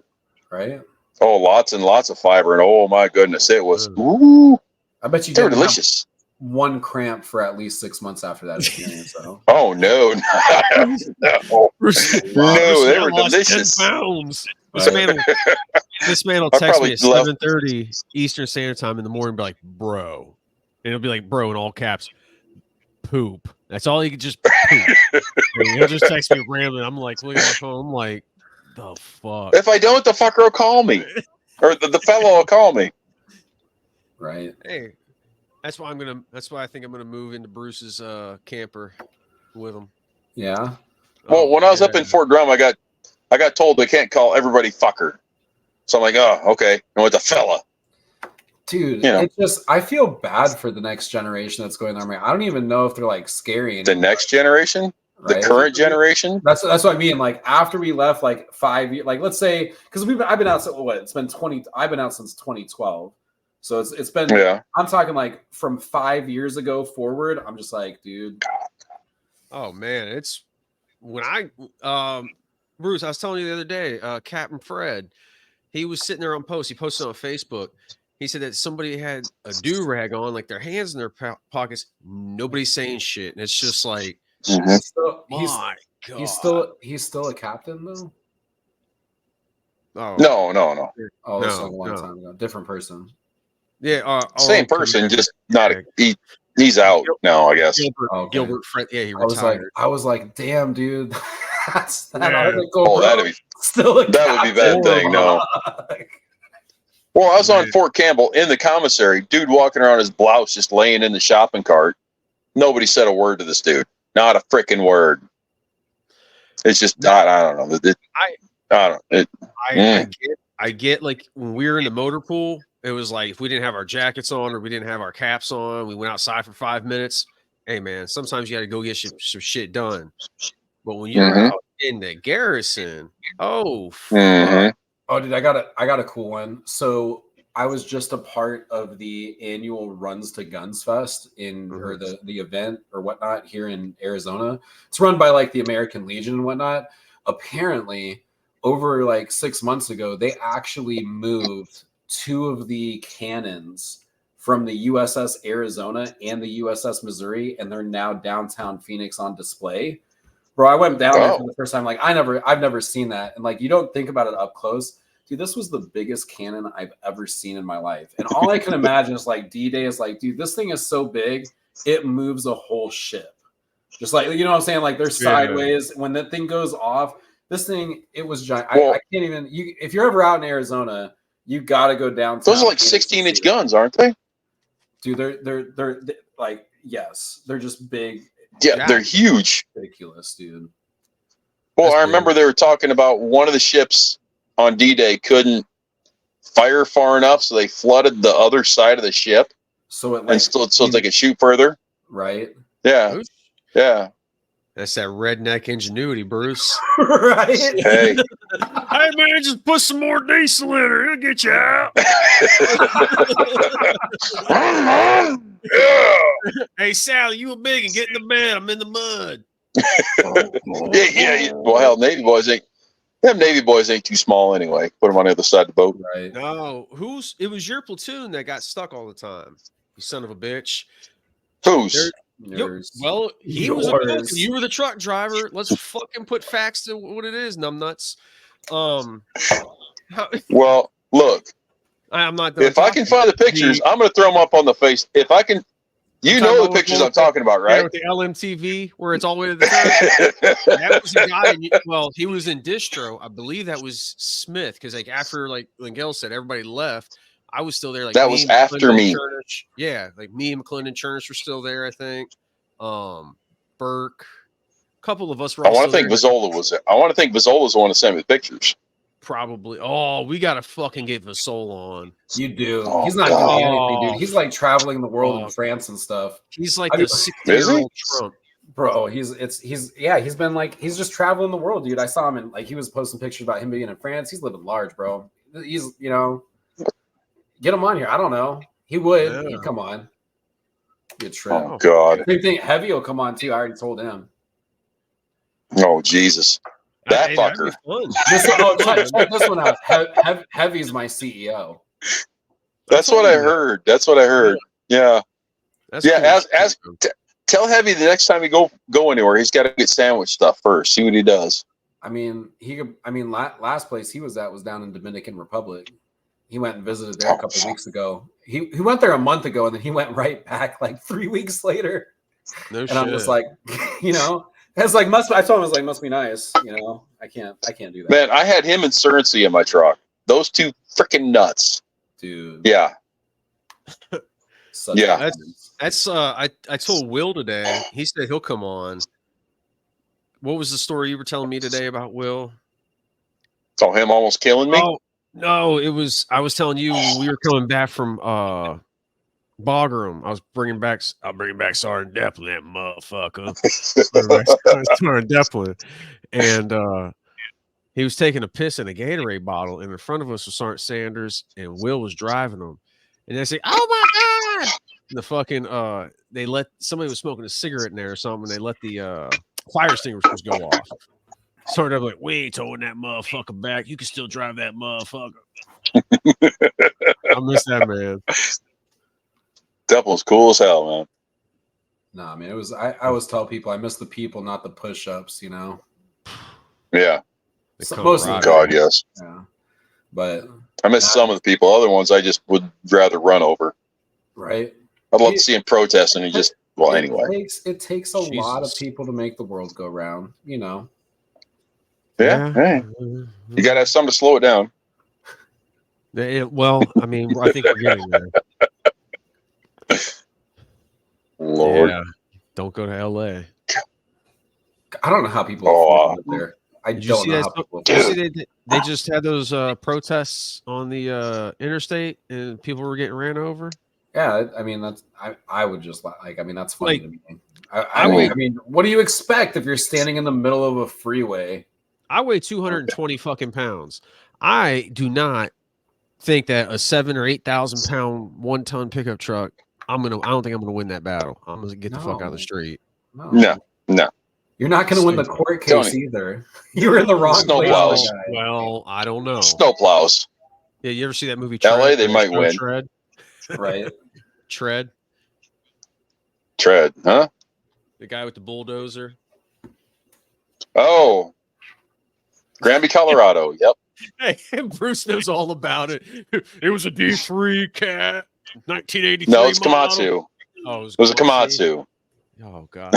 Right. Oh, lots and lots of fiber, and oh my goodness, it was. Ooh, I bet you they were delicious. One cramp for at least 6 months after that experience. So. Oh no, no, they were delicious. 10 pounds. This man will text me at 7:30 Eastern Standard Time in the morning and be like, bro. And it'll be like, bro, in all caps, poop. That's all he could just poop. He'll just text me randomly. I'm like, look at my phone. I'm like, the fuck? If I don't, the fucker will call me. Or the fellow will call me. Right. Hey. That's why I think I'm gonna move into Bruce's camper with him. Yeah. Well, when I was up in Fort Drum, I got told they can't call everybody fucker. So I'm like, oh, okay. And with the fella. Dude, I feel bad for the next generation that's going on. I don't even know if they're like scary anymore. The next generation? Right? The current generation? That's what I mean. Like after we left like 5 years, like let's say, because I've been out I've been out since 2012. So it's been, I'm talking like from 5 years ago forward. I'm just like, dude. Oh man, it's when Bruce, I was telling you the other day, Captain Fred, he was sitting there on post. He posted on Facebook. He said that somebody had a do-rag on, like their hands in their pockets. Nobody's saying shit. And it's just like, God. He's still a captain though? Oh. No. Oh, this was a long time ago. Different person. Yeah, same person, just not he's out now, I guess. Gilbert Fred, he retired. I was like, damn, dude, that's that article. That would be that thing. No. Well, I was on Fort Campbell in the commissary. Dude walking around his blouse, just laying in the shopping cart. Nobody said a word to this dude. Not a freaking word. It's just not. I don't know. I get like when we were in the motor pool. It was like if we didn't have our jackets on or we didn't have our caps on, we went outside for 5 minutes. Hey, man, sometimes you got to go get some shit done. But when you're out in the garrison, dude, I got a cool one. So I was just a part of the annual Runs to Guns Fest or the event or whatnot here in Arizona. It's run by like the American Legion and whatnot. Apparently, over like 6 months ago, they actually moved 2 of the cannons from the USS Arizona and the USS Missouri, and they're now downtown Phoenix on display. Bro, I went down there for the first time. Like I've never seen that, and like you don't think about it up close. Dude, this was the biggest cannon I've ever seen in my life. And all I can imagine is like D-Day is like, dude, this thing is so big, it moves a whole ship. Just like, you know what I'm saying? Like they're sideways. When that thing goes off, this thing, it was giant. I can't even, if you're ever out in Arizona, you got to go downtown. Those are like 16-inch guns, aren't they? Dude, they're like, yes, they're just big. Yeah, they're huge. Ridiculous, dude. Well, I remember they were talking about one of the ships on D-Day couldn't fire far enough, so they flooded the other side of the ship, so they could shoot further. Right? Yeah, yeah. That's that redneck ingenuity, Bruce. Right? Hey, man, just put some more diesel in her; it'll get you out. Hey, Sally, you a big and get in the bed. I'm in the mud. yeah. Well, hell, Navy boys ain't too small anyway. Put them on the other side of the boat. Right. No, it was your platoon that got stuck all the time. You son of a bitch. Whose? Well, he was a cook and you were the truck driver. Let's fucking put facts to what it is, numbnuts. Well, look. I'm not. If I can find the pictures, I'm going to throw them up on the face. If I can, you know the pictures I'm talking about, right? With the LMTV, where it's all the way to the top. That was a guy. He was in distro. I believe that was Smith, because like after like Lingell said, everybody left. I was still there. Like that was after me. Yeah, like me and McClendon Churnish were still there. I think. Burke, a couple of us were. I want to think Vizzola was there. I want to think Vizzola's the one that sent me the pictures. Probably. Oh, we gotta fucking get Vizzola on. You do. He's not doing anything, dude. He's like traveling the world in France and stuff. He's like the 60-year-old Trump. Bro, he's been like, he's just traveling the world, dude. I saw him and like he was posting pictures about him being in France. He's living large, bro. He's, get him on here. I don't know. He would. Yeah. He'd come on. Be a trip. Oh God. Same thing. Heavy will come on too. I already told him. Oh Jesus. That fucker. Check this one out. Heavy's my CEO. That's what I heard. Yeah. Tell Heavy the next time you go anywhere, he's got to get sandwich stuff first. See what he does. I mean, last place he was at was down in Dominican Republic. He went and visited there a couple of weeks ago. He went there a month ago, and then he went right back like 3 weeks later. No shit. And I'm just like, it's like I told him, I was like, must be nice. I can't do that. Man, I had him and Cerncy in my truck. Those two freaking nuts, dude. Yeah. That's I told Will today. He said he'll come on. What was the story you were telling me today about Will? Oh, him almost killing me? Oh, no, I was telling you we were coming back from Bagram. I'll bring back Sergeant Deplin, that motherfucker. Sergeant Deplin. And he was taking a piss in a Gatorade bottle, and in front of us was Sergeant Sanders, and Will was driving him. And they say, "Oh my God!" And the fucking somebody was smoking a cigarette in there or something, and they let the fire extinguishers go off. Sort of like, we ain't towing that motherfucker back. You can still drive that motherfucker. I miss that man. Deplin's cool as hell, man. Nah, man, it was. I always tell people I miss the people, not the push-ups. Yeah. Most of God, yes. Yeah. But I miss some of the people. Other ones I just would rather run over. Right. I'd love to see him protesting and just anyway. It takes a lot of people to make the world go round, Yeah. Hey. You gotta have something to slow it down. Well, I mean, I think we're getting there. Lord. Yeah. Don't go to LA. I don't know how people afford to live there. I Did don't know how people they just had those protests on the interstate and people were getting ran over. Yeah, I mean I would just that's funny to me. I mean, what do you expect if you're standing in the middle of a freeway? I weigh 220 fucking pounds. I do not think that a 7,000 or 8,000 pound 1-ton pickup truck, I don't think I'm gonna win that battle. I'm gonna get the fuck out of the street. No. You're not going to win the court case Tony. either. You were in the wrong Snow place. plows. my guy. Well, I don't know. Snow plows. Yeah, you ever see that movie? LA, Tread, they might Show win. Tread. Right. Tread. Tread, huh? The guy with the bulldozer. Oh. Granby, Colorado. Yep. Hey, Bruce knows all about it. It was a D3 cat, 1983. No, it's model. Komatsu. Oh, It was a Komatsu. Oh God.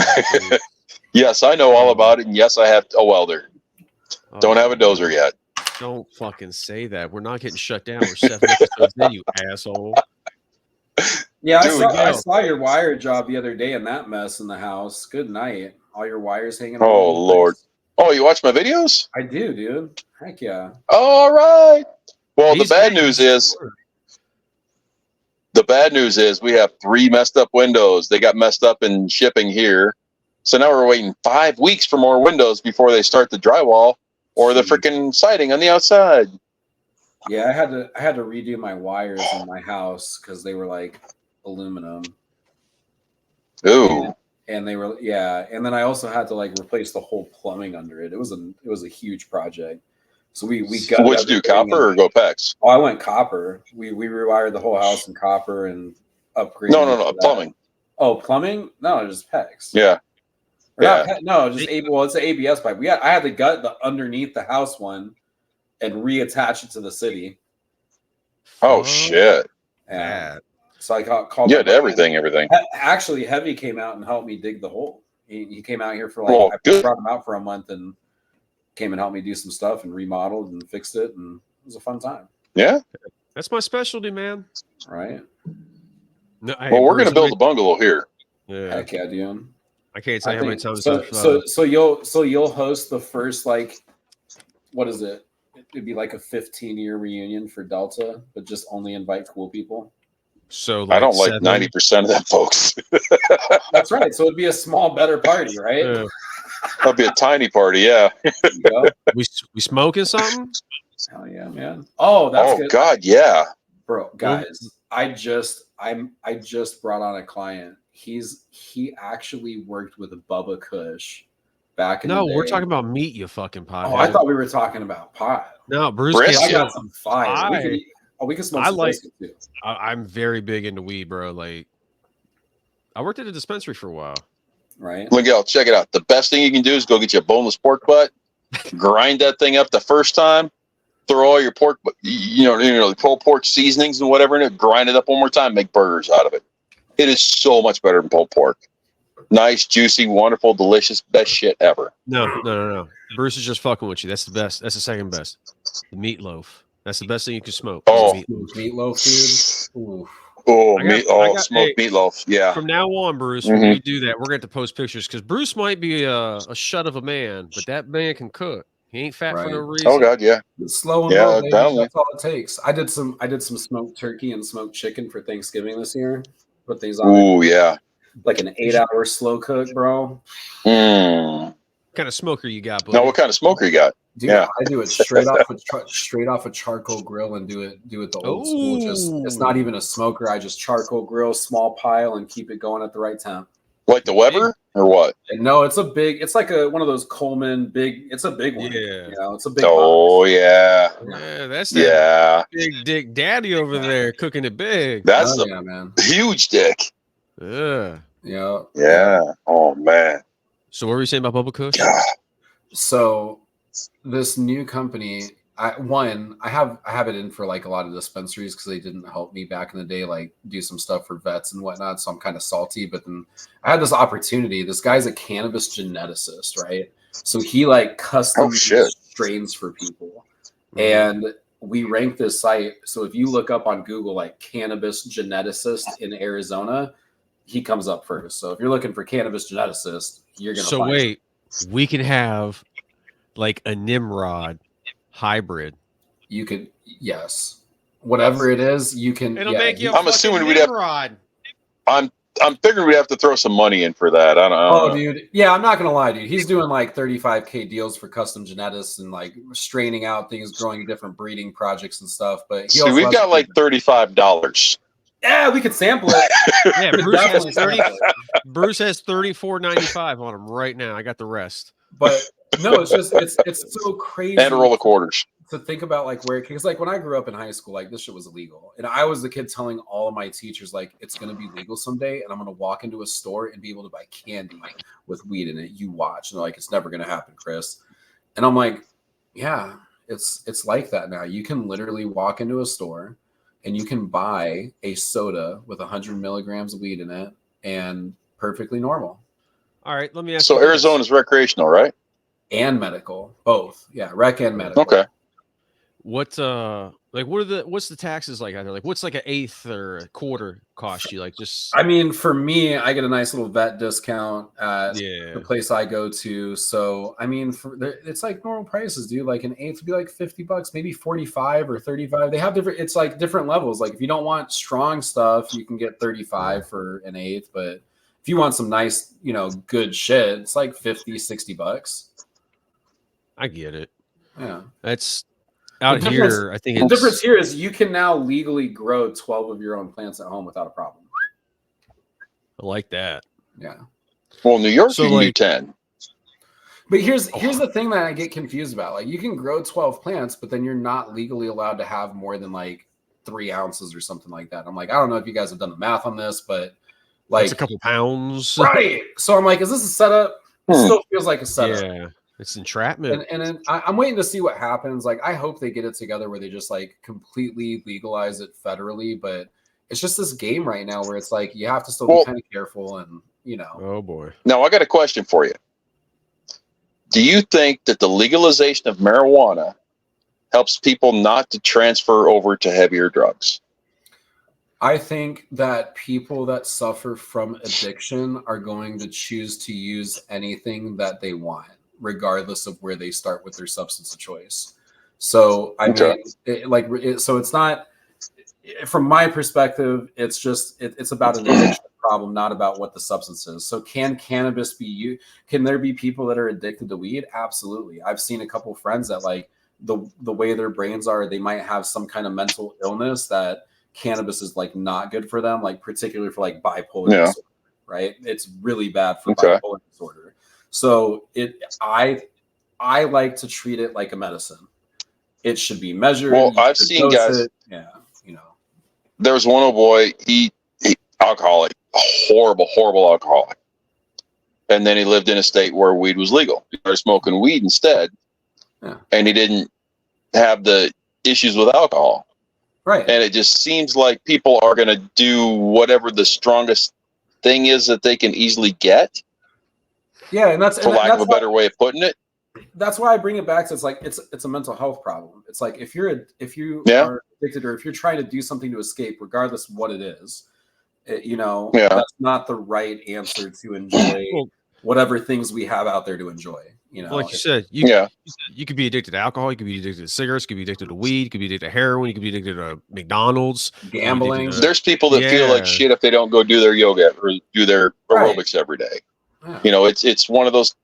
Yes, I know all about it, and yes, I have a welder. Don't have a dozer yet. Don't fucking say that. We're not getting shut down. We're 7 episodes in, you asshole. Yeah, Dude, I saw your wire job the other day in that mess in the house. Good night. All your wires hanging all Oh over the Lord. place. Oh, you watch my videos? I do, dude. Heck yeah. All right. Well, He's the bad nice. news is we have 3 messed up windows. They got messed up in shipping here. So now we're waiting 5 weeks for more windows before they start the drywall or the freaking siding on the outside. Yeah, I had to redo my wires in my house because they were like aluminum. Ooh. And they were and then I also had to like replace the whole plumbing under it. It was a huge project. So we got What'd you do, copper or go PEX? Oh, I went copper. We rewired the whole house in copper and upgraded. No, plumbing. Oh, plumbing? No, just PEX. Yeah. Or not no, just it's an ABS pipe. I had to gut the underneath the house one and reattach it to the city. Oh shit. Yeah. So I called. Yeah, everything. Actually, Heavy came out and helped me dig the hole. He came out here for I brought him out for a month and came and helped me do some stuff and remodeled and fixed it, and it was a fun time. Yeah, that's my specialty, man. Right. No, well, we're gonna build a bungalow here. Yeah. Heck yeah, dude. I can't tell you how many times. So you'll host the first what is it? It'd be like a 15-year reunion for Delta, but just only invite cool people. So I don't like 90% of them folks. That's right. So it'd be a small, better party, right? That'd be a tiny party, yeah. we smoking something? Hell yeah, man! Oh, that's good. God, yeah, bro, guys. I just brought on a client. He actually worked with Bubba Kush back in the day. We're talking about meat, you fucking pot. Oh, I thought we were talking about pot. No, Bruce. I got some fire. We can smoke some brisket too. I'm very big into weed, bro. Like, I worked at a dispensary for a while. Right. Look out, check it out. The best thing you can do is go get you a boneless pork butt, grind that thing up the first time, throw all your pork, the pulled pork seasonings and whatever in it, grind it up one more time, make burgers out of it. It is so much better than pulled pork. Nice, juicy, wonderful, delicious, best shit ever. No. Bruce is just fucking with you. That's the best. That's the second best. The meatloaf. That's the best thing you can smoke. Oh, meatloaf, dude. Ooh. Smoked meatloaf. Yeah. From now on, Bruce, when we do that, we're going to post pictures because Bruce might be a shut of a man, but that man can cook. He ain't fat for no reason. Oh God, yeah. It's slow and low, baby. That's all it takes. I did some smoked turkey and smoked chicken for Thanksgiving this year. Put things on. Ooh, yeah. Like an 8-hour slow cook, bro. What kind of smoker you got, buddy? No, what kind of smoker you got? Dude, I do it straight off a charcoal grill and do it the old school. It's not even a smoker. I just charcoal grill, small pile, and keep it going at the right temp. Like the Weber or what? No, it's like one of those Coleman big. It's a big one. Yeah, it's a big. Oh box. Yeah, that's that big dick daddy over there cooking it big. That's man. Huge dick. Yeah. Oh man. So what were you saying about Bubba Kush? So this new company, I have it in for like a lot of dispensaries because they didn't help me back in the day, like do some stuff for vets and whatnot. So I'm kind of salty. But then I had this opportunity. This guy's a cannabis geneticist, right? So he like custom strains for people, and we rank this site. So if you look up on Google like cannabis geneticist in Arizona, he comes up first. So if you're looking for cannabis geneticist, you're gonna. So wait, we can have like a Nimrod hybrid. You could, yes, whatever it is, you can. It'll make you. I'm assuming we'd have. I'm figuring we'd have to throw some money in for that. I don't know. Oh, dude. Yeah, I'm not gonna lie, dude. He's doing like 35K deals for custom genetics and like straining out things, growing different breeding projects and stuff. But he See, also we've has got like $35. yeah, we could sample it. Yeah, We could Bruce has definitely 30. sample it. Bruce has $34.95 on him right now. I got the rest. But no, it's just it's so crazy And a roll of quarters. to think about like where, because like when I grew up in high school, like this shit was illegal, and I was the kid telling all of my teachers like it's gonna be legal someday, and I'm gonna walk into a store and be able to buy candy with weed in it. You watch, and they're like, it's never gonna happen, Chris. And I'm like, yeah, it's like that now. You can literally walk into a store and you can buy a soda with 100 milligrams of weed in it and perfectly normal. All right, let me ask So you this. Arizona's recreational, right? And medical, both. Yeah, rec and medical. Okay. What what's the taxes like out there? Like what's like an eighth or a quarter cost you? Like just I mean, for me, I get a nice little vet discount at yeah. the place I go to. So, I mean, it's like normal prices, dude. Like an eighth would be like $50, maybe 45 or 35. They have different, it's like different levels. Like if you don't want strong stuff, you can get 35 for an eighth. But if you want some nice, good shit, it's like $50, $60. I get it. Yeah. That's out The here. I think The it's difference here is you can now legally grow 12 of your own plants at home without a problem. I like that. Yeah. Well, New York, So, you can do like- 10. But here's the thing that I get confused about. Like you can grow 12 plants, but then you're not legally allowed to have more than like 3 ounces or something like that. I'm like, I don't know if you guys have done the math on this, but like It's a couple pounds. right. So I'm like, is this a setup? It still feels like a setup. Yeah. It's entrapment. And then I'm waiting to see what happens. Like, I hope they get it together where they just like completely legalize it federally. But it's just this game right now where it's like you have to still be kind of careful and Oh boy. Now, I got a question for you. Do you think that the legalization of marijuana helps people not to transfer over to heavier drugs? I think that people that suffer from addiction are going to choose to use anything that they want, regardless of where they start with their substance of choice. So I mean, so it's not, from my perspective, it's just it's about an addiction problem, not about what the substance is. So can cannabis be used? Can there be people that are addicted to weed? Absolutely. I've seen a couple of friends that like the way their brains are, they might have some kind of mental illness that cannabis is like not good for them, like particularly for like bipolar disorder, right? It's really bad for bipolar disorder. So I like to treat it like a medicine. It should be measured. Well, I've seen guys. Yeah, There was one old boy. He alcoholic, horrible alcoholic, and then he lived in a state where weed was legal. He started smoking weed instead, and he didn't have the issues with alcohol. Right. And it just seems like people are going to do whatever the strongest thing is that they can easily get. Yeah, and that's for lack of a better way of putting it. That's why I bring it back to it's like it's a mental health problem. It's like if you are addicted or if you're trying to do something to escape, regardless of what it is, that's not the right answer to enjoy whatever things we have out there to enjoy. Like you said, you could be addicted to alcohol, you could be addicted to cigarettes, you could be addicted to weed, you could be addicted to heroin, you could be addicted to McDonald's, gambling. There's people that feel like shit if they don't go do their yoga or do their aerobics every day. Yeah. It's one of those.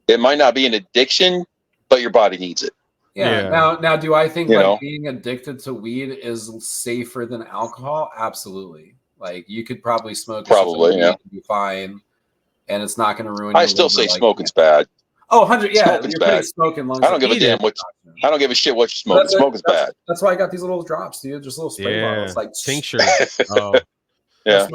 It might not be an addiction, but your body needs it. Yeah. Now, do I think being addicted to weed is safer than alcohol? Absolutely. Like you could probably smoke. And be fine, and it's not going to ruin. I still say smoking's bad. Oh, 100. Yeah, smoking's bad. Smoking lungs. I don't give a damn what. I don't give a shit what you smoke. Smoking's bad. That's why I got these little drops, dude. Just little spray bottles, like tincture. Yeah.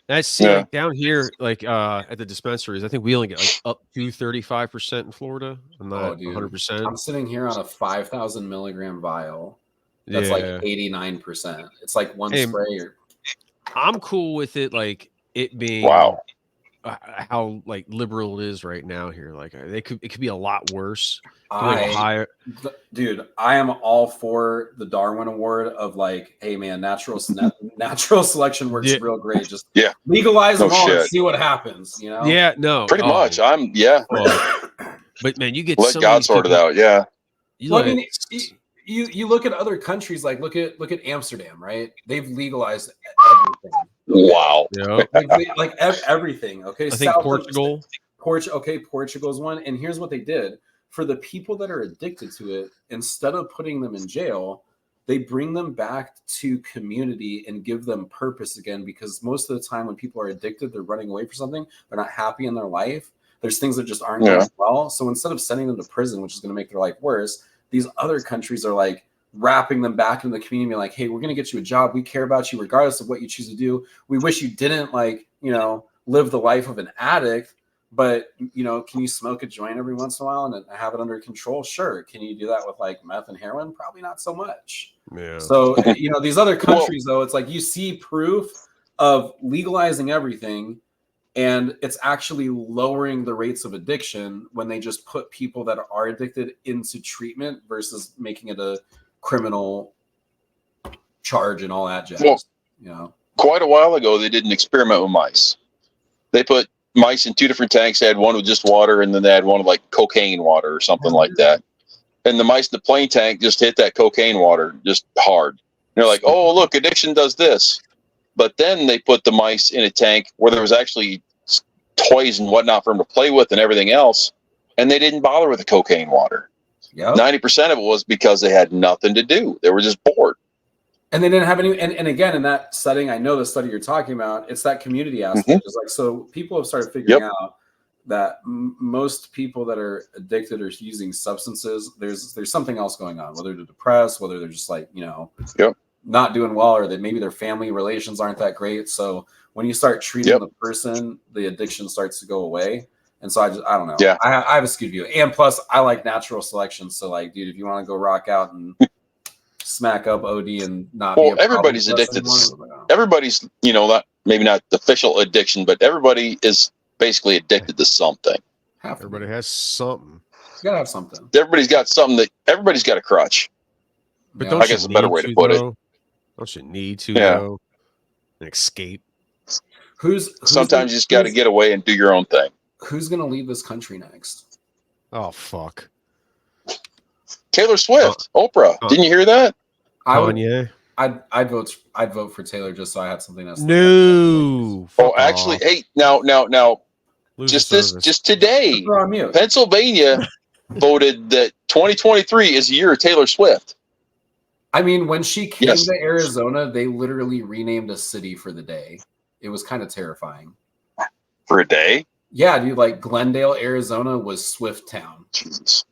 That's like down here, like at the dispensaries. I think we only get like up to 35% in Florida. I'm not 100%. I'm sitting here on a 5,000 milligram vial. That's like 89%. It's like one spray. I'm cool with it, like it being how like liberal it is right now here. Like it could be a lot worse. Dude, I am all for the Darwin Award of like, hey man, natural selection works real great. Just legalize them all and see what happens. Yeah, no, pretty much. But man, you get let God sort it out. Yeah. You look at other countries, like look at Amsterdam, right? They've legalized everything. Wow. Yeah. like everything. Okay, I think south Portugal. Okay, Portugal's one. And here's what they did for the people that are addicted to it. Instead of putting them in jail, they bring them back to community and give them purpose again. Because most of the time, when people are addicted, they're running away from something. They're not happy in their life. There's things that just aren't going well. So instead of sending them to prison, which is going to make their life worse, these other countries are like wrapping them back into the community, like, hey, we're going to get you a job. We care about you regardless of what you choose to do. We wish you didn't, like, live the life of an addict, but, can you smoke a joint every once in a while and have it under control? Sure. Can you do that with like meth and heroin? Probably not so much. Yeah. So, these other countries, though, it's like you see proof of legalizing everything, and it's actually lowering the rates of addiction when they just put people that are addicted into treatment versus making it a criminal charge and all that jazz. Well, quite a while ago, they did an experiment with mice. They put mice in 2 different tanks. They had one with just water, and then they had one with like cocaine water or something like that. And the mice in the plain tank just hit that cocaine water just hard. And they're like, oh, look, addiction does this. But then they put the mice in a tank where there was actually toys and whatnot for them to play with and everything else. And they didn't bother with the cocaine water. Yep. 90% of it was because they had nothing to do. They were just bored. And they didn't have any. And again, in that setting, I know the study you're talking about, it's that community aspect. It's like, so people have started figuring out that most people that are addicted or using substances, there's something else going on, whether they're depressed, whether they're just like, not doing well, or that maybe their family relations aren't that great. So when you start treating the person, the addiction starts to go away. And so I don't know. Yeah. I have a skewed view. And plus I like natural selection. So like, dude, if you want to go rock out and smack up OD and not be a everybody's addicted. Everybody's, not maybe not the official addiction, but everybody is basically addicted to something. Everybody has something. You gotta have something. Everybody's got something everybody's got a crutch. But I guess a better way to put it. Don't you need to though? An escape. Who's sometimes you just got to get away and do your own thing. Who's gonna lead this country next? Oh fuck. Taylor Swift, Oprah. Didn't you hear that? Kanye. I'd vote for Taylor just so I had something else. No. Actually, hey, now, just today, Pennsylvania voted that 2023 is the year of Taylor Swift. I mean, when she came to Arizona, they literally renamed a city for the day. It was kind of terrifying. For a day? Yeah, dude. Like Glendale, Arizona was Swift Town. Jesus.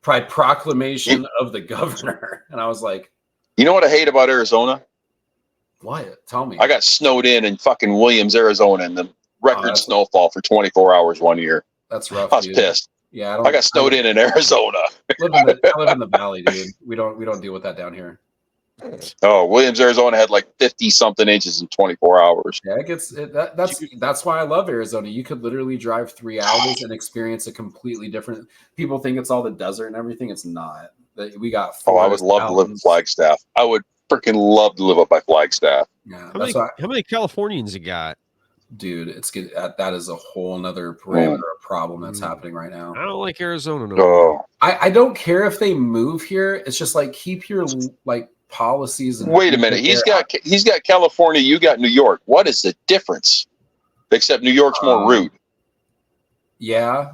By proclamation of the governor. And I was like, you know what I hate about Arizona? What? Tell me. I got snowed in fucking Williams, Arizona, in the record snowfall for 24 hours one year. That's rough. I was pissed. Yeah, I got snowed in Arizona. I live in the valley, dude. We don't deal with that down here. Oh, Williams, Arizona had like 50 something inches in 24 hours. Yeah, that's why I love Arizona. You could literally drive 3 hours and experience a completely different. People think it's all the desert and everything. It's not. We got. I would love to live in Flagstaff. I would freaking love to live up by Flagstaff. Yeah, how many Californians you got? Dude, it's good. That is a whole nother parameter of problem that's happening right now. I don't like Arizona no more. I don't care if they move here. It's just like keep your like policies. And wait a minute, he's got California. You got New York. What is the difference? Except New York's more rude. Yeah,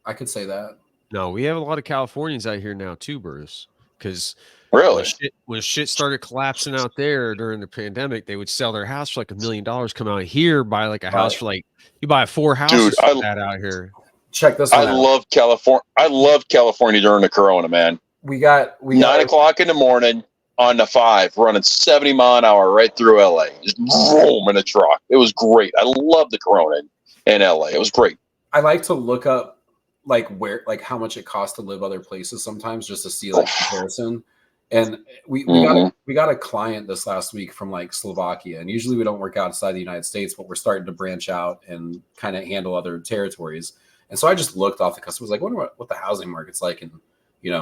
I could say that. No, we have a lot of Californians out here now too, Bruce. Because really, when shit started collapsing out there during the pandemic, they would sell their house for like $1 million. Come out here, buy like a house for like you buy 4 houses for that out here. Check this. I love California. I loved California during the Corona, man. We got 9 o'clock in the morning on the 5, running 70 mile an hour right through LA, just boom in a truck. It was great. I love the Corona in LA. It was great. I like to look up like how much it costs to live other places sometimes just to see like comparison. And we got a client this last week from like Slovakia, and usually we don't work outside the United States, but we're starting to branch out and kind of handle other territories. And so I just looked off the customer, was like, wonder what the housing market's like in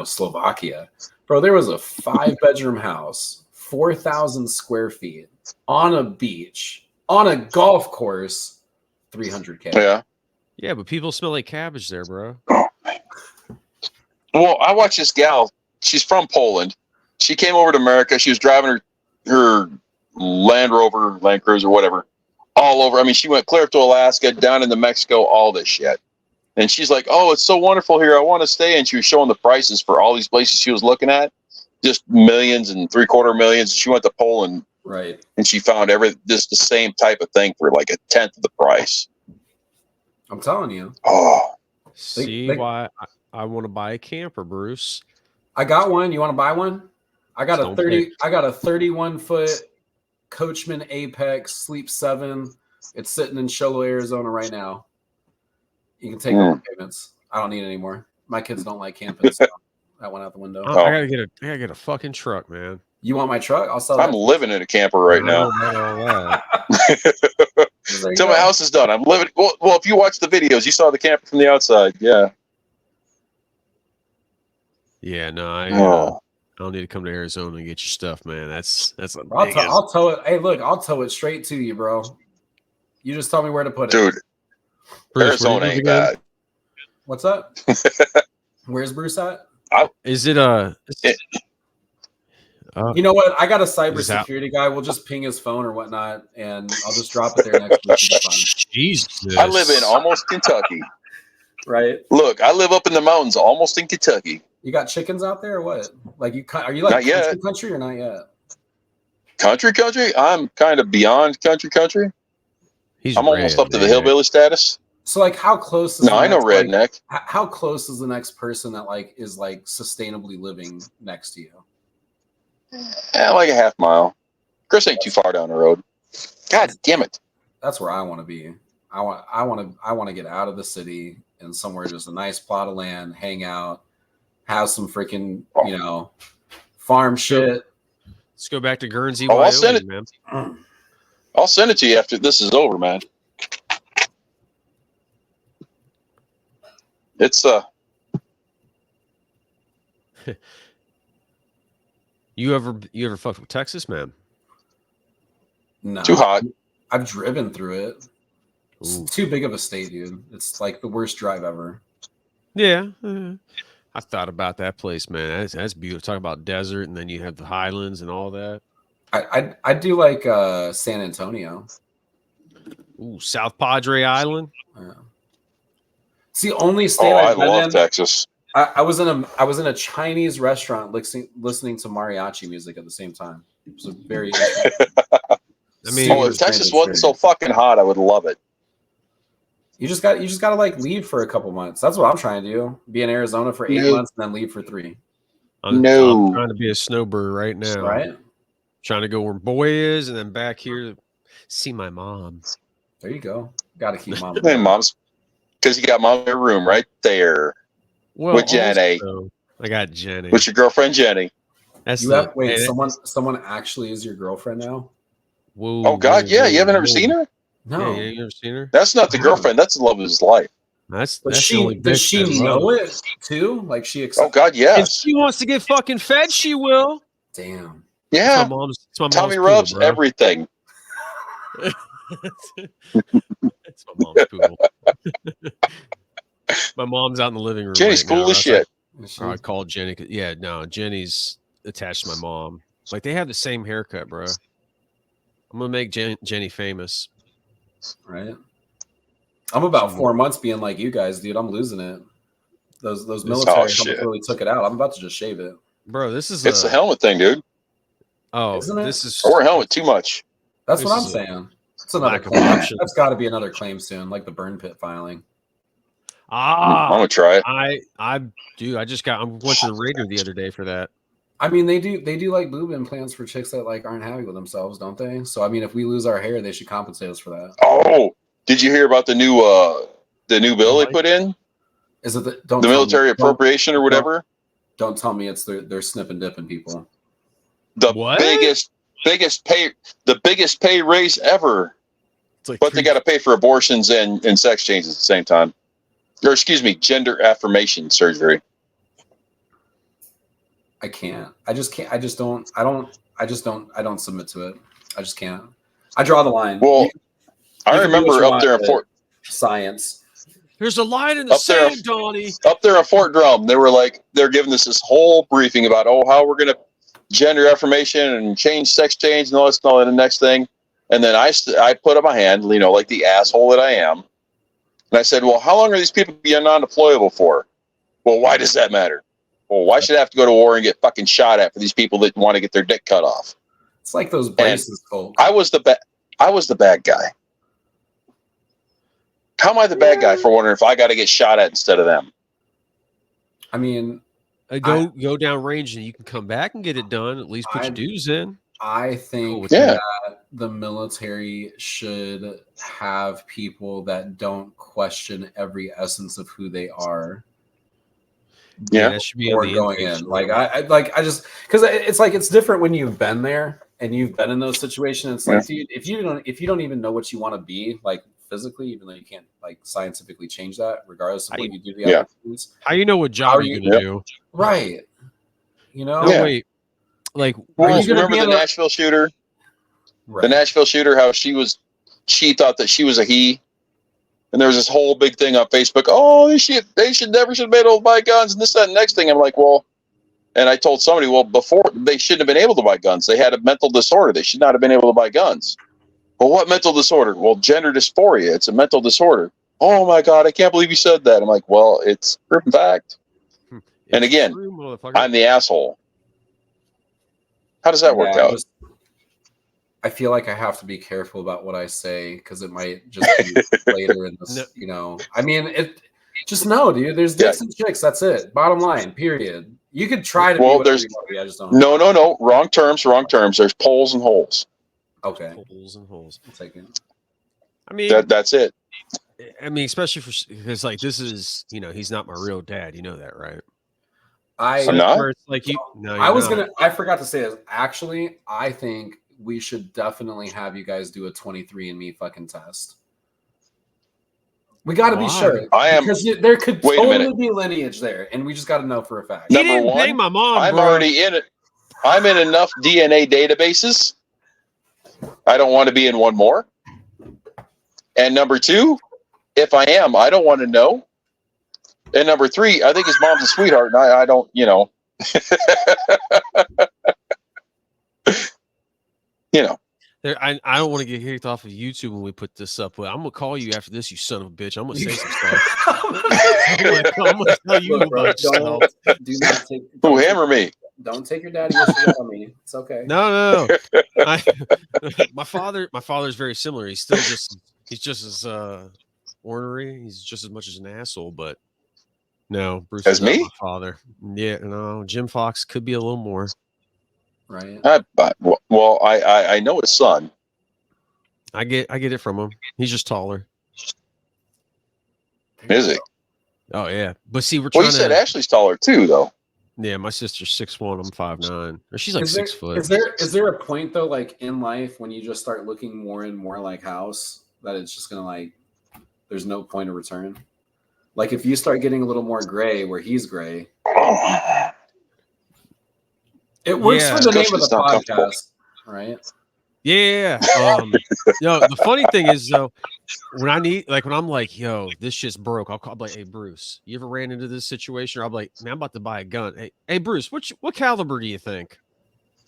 Slovakia. Bro, there was a 5-bedroom house, 4,000 square feet on a beach, on a golf course, $300K. Yeah. Yeah, but people smell like cabbage there, bro. Oh, man. Well, I watched this gal. She's from Poland. She came over to America. She was driving her Land Rover, Land Cruiser, whatever, all over. I mean, she went clear up to Alaska, down into Mexico, all this shit. And she's like, "Oh, it's so wonderful here. I want to stay." And she was showing the prices for all these places she was looking at, just millions and $750,000 millions. She went to Poland, Right. and she found just the same type of thing for like a tenth of the price. I'm telling you. Oh, See why I want to buy a camper, Bruce. I got one. You want to buy one? I got Don't a 31-foot Coachman Apex Sleep 7. It's sitting in Sholo, Arizona right now. You can take over payments. I don't need any more. My kids don't like camping, so that went out the window. I gotta get a fucking truck, man. You want my truck? I'll sell it. I'm living in a camper right now. Till my house is done. I'm living. Well, if you watch the videos, you saw the camper from the outside. Yeah. Yeah, no, I don't need to come to Arizona and get your stuff, man. That's a big I'll tow it. Hey, look, I'll tow it straight to you, bro. You just tell me where to put it. Dude, Bruce, Arizona ain't bad. What's up? Where's Bruce at? Is it you know what? I got a cybersecurity guy. We'll just ping his phone or whatnot, and I'll just drop it there next week. Jesus. I live in almost Kentucky. Right. Look, I live up in the mountains, almost in Kentucky. You got chickens out there or what? Like are you like country or not yet? Country? I'm kind of beyond country. I'm almost up to the hillbilly status. So like, how close is I know redneck. Like, how close is the next person that like is like sustainably living next to you? Like a half mile. Chris ain't too far down the road. God damn it. That's where I want to be. I want to get out of the city and somewhere just a nice plot of land, hang out, have some freaking, farm shit. Let's go back to Guernsey, Wyoming, I'll send it, man. I'll send it to you after this is over, man. It's You ever fucked with Texas, man? No. Too hot. I've driven through it. It's Ooh. too big of a state, dude. It's like the worst drive ever. Yeah. I thought about that place, man. That's beautiful. Talk about desert, and then you have the highlands and all that. I do like San Antonio. Ooh, South Padre Island. Yeah. It's the only state I I've been love in. Texas. I was in a Chinese restaurant listening to mariachi music at the same time. It was a very I mean, if Texas wasn't so fucking hot, I would love it. You just got to like leave for a couple months. That's what I'm trying to do. Be in Arizona for 8 months and then leave for 3. I'm trying to be a snowbird right now. Right? Trying to go where boy is, and then back here to see my mom. There you go. Got to keep mom. Hey, mom's, because you got mom in your room right there. Well, with Jenny. I got Jenny. With your girlfriend Jenny. That's someone actually is your girlfriend now? Whoa, oh God, yeah. You haven't ever seen her? No. Yeah, you ever seen her? That's not the girlfriend. That's the love of his life. Does she know it too? Like she accepts. Oh God, yes. If she wants to get fucking fed, she will. Damn. Yeah. It's my mom's Tommy poodle, rubs bro. everything. It's my mom's poodle. My mom's out in the living room. Jenny's cool as shit. I called Jenny. Yeah, no, Jenny's attached to my mom. Like they have the same haircut, bro. I'm gonna make Jenny famous. Right. I'm about 4 months being like you guys, dude. I'm losing it. Those military really took it out. I'm about to just shave it. Bro, this is it's the helmet thing, dude. Oh, isn't it? This is I wear a helmet too much. That's what I'm saying. It's another claim. That's got to be another claim soon, like the burn pit filing. I'm gonna try it. I went to the Raider the other day for that. I mean, they do like boob implants for chicks that like aren't happy with themselves, don't they? So I mean, if we lose our hair, they should compensate us for that. Oh, did you hear about the new bill they put in? Is it the military appropriation or whatever? Don't tell me it's they're snip and dipping people. The biggest pay raise ever. But they got to pay for abortions and sex changes at the same time. Or excuse me, gender affirmation surgery. I can't. I just can't. I don't submit to it. I just can't. I draw the line. Well, I remember up there in Fort Science. There's a line in the sand, Donnie. Up there in Fort Drum, they're giving us this whole briefing about how we're gonna gender affirmation and sex change and all this and all that, the next thing. And then I put up my hand, like the asshole that I am. And I said, well, how long are these people being non-deployable for? Well, why does that matter? Well, why should I have to go to war and get fucking shot at for these people that want to get their dick cut off? It's like those braces, Cole. I was the bad guy. How am I the bad guy for wondering if I got to get shot at instead of them? I mean, go down range and you can come back and get it done. At least put your dues in. I think Yeah. that the military should have people that don't question every essence of who they are. Yeah, that should be Or on the going intake in. form. I just because it's like it's different when you've been there and you've been in those situations. It's like, dude, if you don't even know what you want to be, like physically, even though you can't like scientifically change that, regardless of what you do the other things. How you know what job you're gonna do? Right. You know? No, wait. Like, well, you gonna remember be the able to- Nashville shooter? Right. The Nashville shooter, how she thought that she was a he. And there was this whole big thing on Facebook. Oh, they should never have been able to buy guns and this, that, and next thing. I'm like, well, and I told somebody, well, before they shouldn't have been able to buy guns. They had a mental disorder. They should not have been able to buy guns. Well, what mental disorder? Well, gender dysphoria. It's a mental disorder. Oh my God, I can't believe you said that. I'm like, well, it's proven fact. And again, true, I'm the asshole. How does that work out? I feel like I have to be careful about what I say because it might just be later in this, I mean, just know, dude, there's dicks and chicks. That's it. Bottom line, period. You could try to be whatever you want to be. I just don't know. No. Wrong terms. There's poles and holes. Okay. Holes and holes. I'll take it. I mean, that's it. I mean, especially because like this is, he's not my real dad. You know that, right? I'm not. Where it's like I forgot to say this. Actually, I think we should definitely have you guys do a 23andMe fucking test. We got to be sure. Because there could totally be lineage there, and we just got to know for a fact. He didn't pay my mom, I'm bro. already in it. I'm in enough DNA databases. I don't want to be in one more. And number two, if I am, I don't want to know. And number three, I think his mom's a sweetheart, and I don't, I don't want to get kicked off of YouTube when we put this up, but I'm gonna call you after this, you son of a bitch. I'm gonna say some stuff. I'm gonna tell you about yourself. Do not take. Who hammer me? Don't take your daddy issues on me. It's okay. No. My father's very similar. He's just as ornery. He's just as much as an asshole, but no, Bruce is not my father. Yeah, no, Jim Fox could be a little more. Right. Well, I know his son. I get it from him. He's just taller. Is he? Oh yeah, but see, we're well, trying. You said Ashley's taller too, though. Yeah, my sister's 6'1", I'm 5'9", or she's like 6 foot. Is there a point though, like in life, when you just start looking more and more like House, that it's just gonna like, there's no point of return? Like if you start getting a little more gray, where he's gray. It works for the name of the podcast, right? Yeah. The funny thing is though, when I'm like, yo, this shit's broke, I'll be like, hey Bruce, you ever ran into this situation? Or I'll be like, man, I'm about to buy a gun. Hey Bruce, what caliber do you think?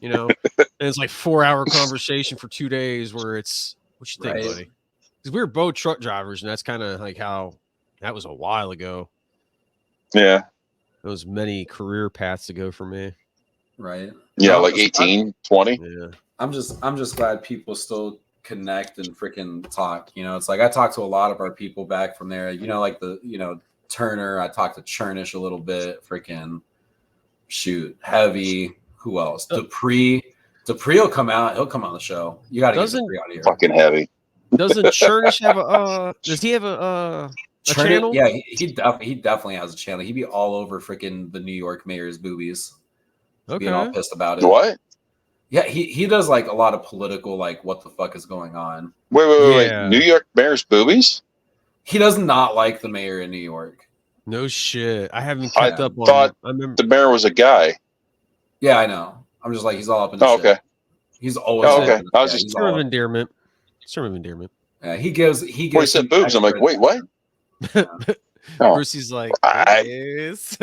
And it's like 4-hour conversation for 2 days where it's, what you think, buddy? Because we were both truck drivers, and that's kind of like how that was a while ago. Yeah. There was many career paths to go for me. Right. Yeah, like 18, 20. Yeah. I'm just glad people still connect and freaking talk. It's like I talked to a lot of our people back from there. Like Turner. I talked to Churnish a little bit. Freaking Heavy. Who else? Dupree will come out. He'll come on the show. You got to get Dupree out of here. Fucking Heavy. Doesn't Churnish have a? Does he have a channel? Yeah, he definitely has a channel. He'd be all over freaking the New York mayor's boobies. Okay. Being all pissed about it. What? Yeah, he does like a lot of political, like what the fuck is going on. Wait. New York mayor's boobies? He does not like the mayor in New York. No shit. I haven't kept up on. Thought I remember the mayor was a guy. Yeah, I know. I'm just like he's all up in the shit. Okay. He's always okay. I was just term of endearment. Yeah, he gives. Well, he said boobs. I'm like, wait, what? Brucey's like, yes.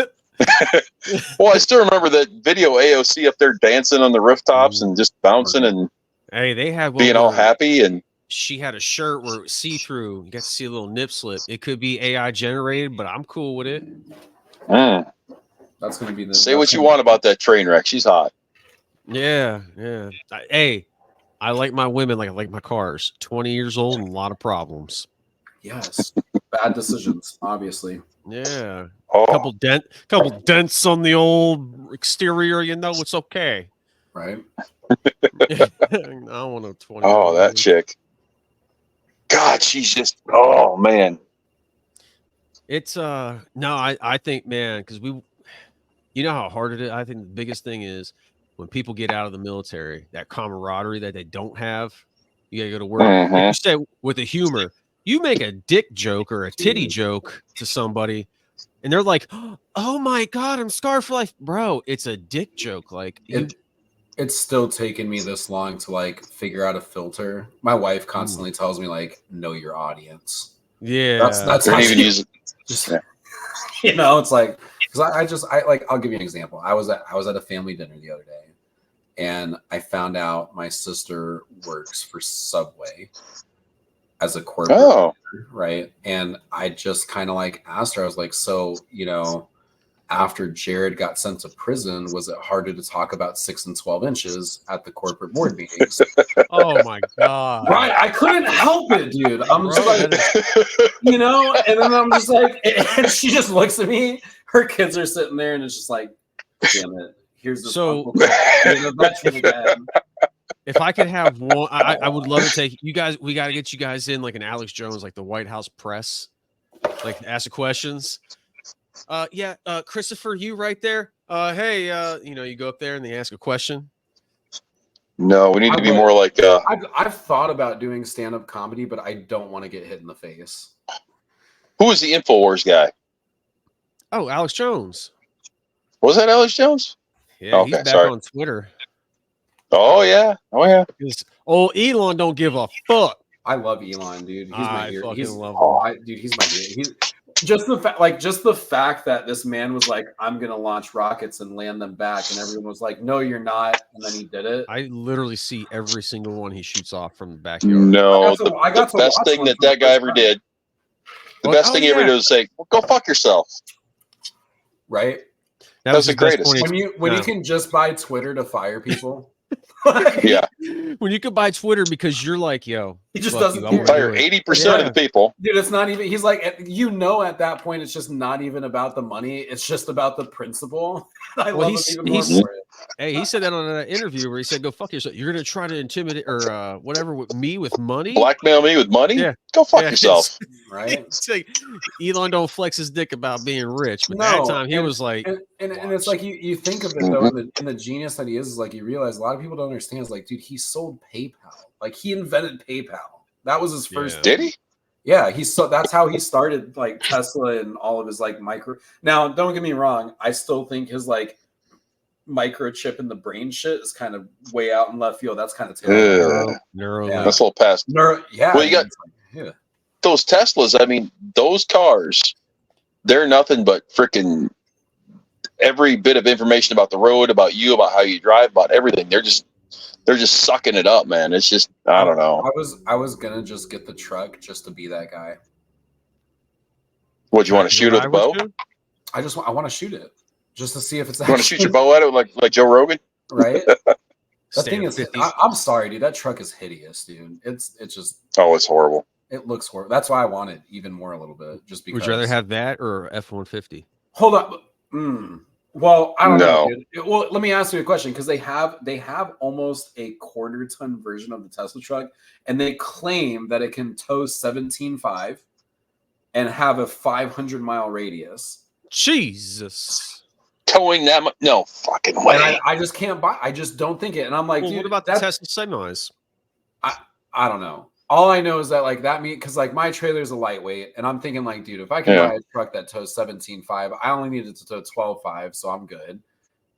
Well, I still remember that video AOC up there dancing on the rooftops and just bouncing and Hey, they had one being all where happy. And she had a shirt where it was see-through. You got to see a little nip slip. It could be AI generated, but I'm cool with it. That's going to be the. Say what you want about that train wreck. She's hot. Yeah. Hey, I like my women like I like my cars. 20 years old and a lot of problems. Yes. Bad decisions, obviously. Yeah. Oh, Couple dents on the old exterior, it's okay. Right. I want a 20. oh, that chick. God, she's just. Oh man. It's no, I think, man, because you know how hard it is. I think the biggest thing is when people get out of the military, that camaraderie that they don't have. You gotta go to work. Like you said, with the humor, you make a dick joke or a titty joke to somebody, and they're like, "Oh my god, I'm scarred for life, bro." It's a dick joke. Like it's still taken me this long to like figure out a filter. My wife constantly tells me like, know your audience. Yeah, that's how even she use it. just it's like because I like I'll give you an example. I was at a family dinner the other day, and I found out my sister works for Subway as a corporate manager, right? And I just kind of like asked her, I was like, so after Jared got sent to prison, was it harder to talk about 6 and 12 inches at the corporate board meetings? Oh my god! Right, I couldn't help it, dude. I'm just like, and then I'm just like, and she just looks at me. Her kids are sitting there, and it's just like, damn it. Here's this uncle being a veteran again. If I could have one, I would love to take you guys. We got to get you guys in like an Alex Jones, like the White House press, like ask the questions. Christopher, you right there. Hey, you go up there and they ask a question. No, we need to be more like. I've thought about doing stand-up comedy, but I don't want to get hit in the face. Who was the InfoWars guy? Oh, Alex Jones. Was that Alex Jones? Yeah, okay, he's back on Twitter. Oh yeah. Old Elon don't give a fuck. I love Elon, dude. He's my hero. He's love him. He's my hero. He's just the fact that this man was like, I'm gonna launch rockets and land them back, and everyone was like, no, you're not, and then he did it. I literally see every single one he shoots off from the backyard. No, the best thing that guy ever did. The best thing he ever did was say, well, "Go fuck yourself." Right. That was the greatest. When you can just buy Twitter to fire people. Yeah. When you could buy Twitter because you're like, yo, he just doesn't fire 80% of the people. Dude, it's not even. He's like, at that point, it's just not even about the money. It's just about the principle. I love him even more for it. Hey, he said that on an interview where he said, "Go fuck yourself. You're gonna try to intimidate or whatever with money, blackmail me with money. Yeah, go fuck yourself." Right? It's like Elon don't flex his dick about being rich, but that time he was like, and it's like you think of it though, and the genius that he is like you realize a lot of people don't understand. Is like, dude, he sold PayPal. Like he invented PayPal. That was his first. Did he? Yeah, that's how he started like Tesla and all of his like micro. Now, don't get me wrong. I still think his like microchip in the brain shit is kind of way out in left field. That's kind of terrible. That's a little past. Well, you got those Teslas. I mean, those cars, they're nothing but freaking every bit of information about the road, about you, about how you drive, about everything. They're just sucking it up, man. It's just, I don't know. I was gonna just get the truck just to be that guy. Would you want to shoot with a bow? I want to shoot it just to see if it's. You want to shoot your bow at it like Joe Rogan? Right. The thing is, I'm sorry, dude. That truck is hideous, dude. It's just. Oh, it's horrible. It looks horrible. That's why I want it even more a little bit, just because. Would you rather have that or F-150? Hold up. Well, I don't know. Dude. Well, let me ask you a question because they have almost a quarter-ton version of the Tesla truck, and they claim that it can tow 17.5 and have a 500-mile radius. Jesus. Towing that much? No fucking way. And I just can't buy. I just don't think it. And I'm like, dude, what about the Tesla semis? I don't know. All I know is that like that means because like my trailer is a lightweight, and I'm thinking like, dude, if I can buy a truck that tows 17.5, I only need it to tow 12.5, so I'm good.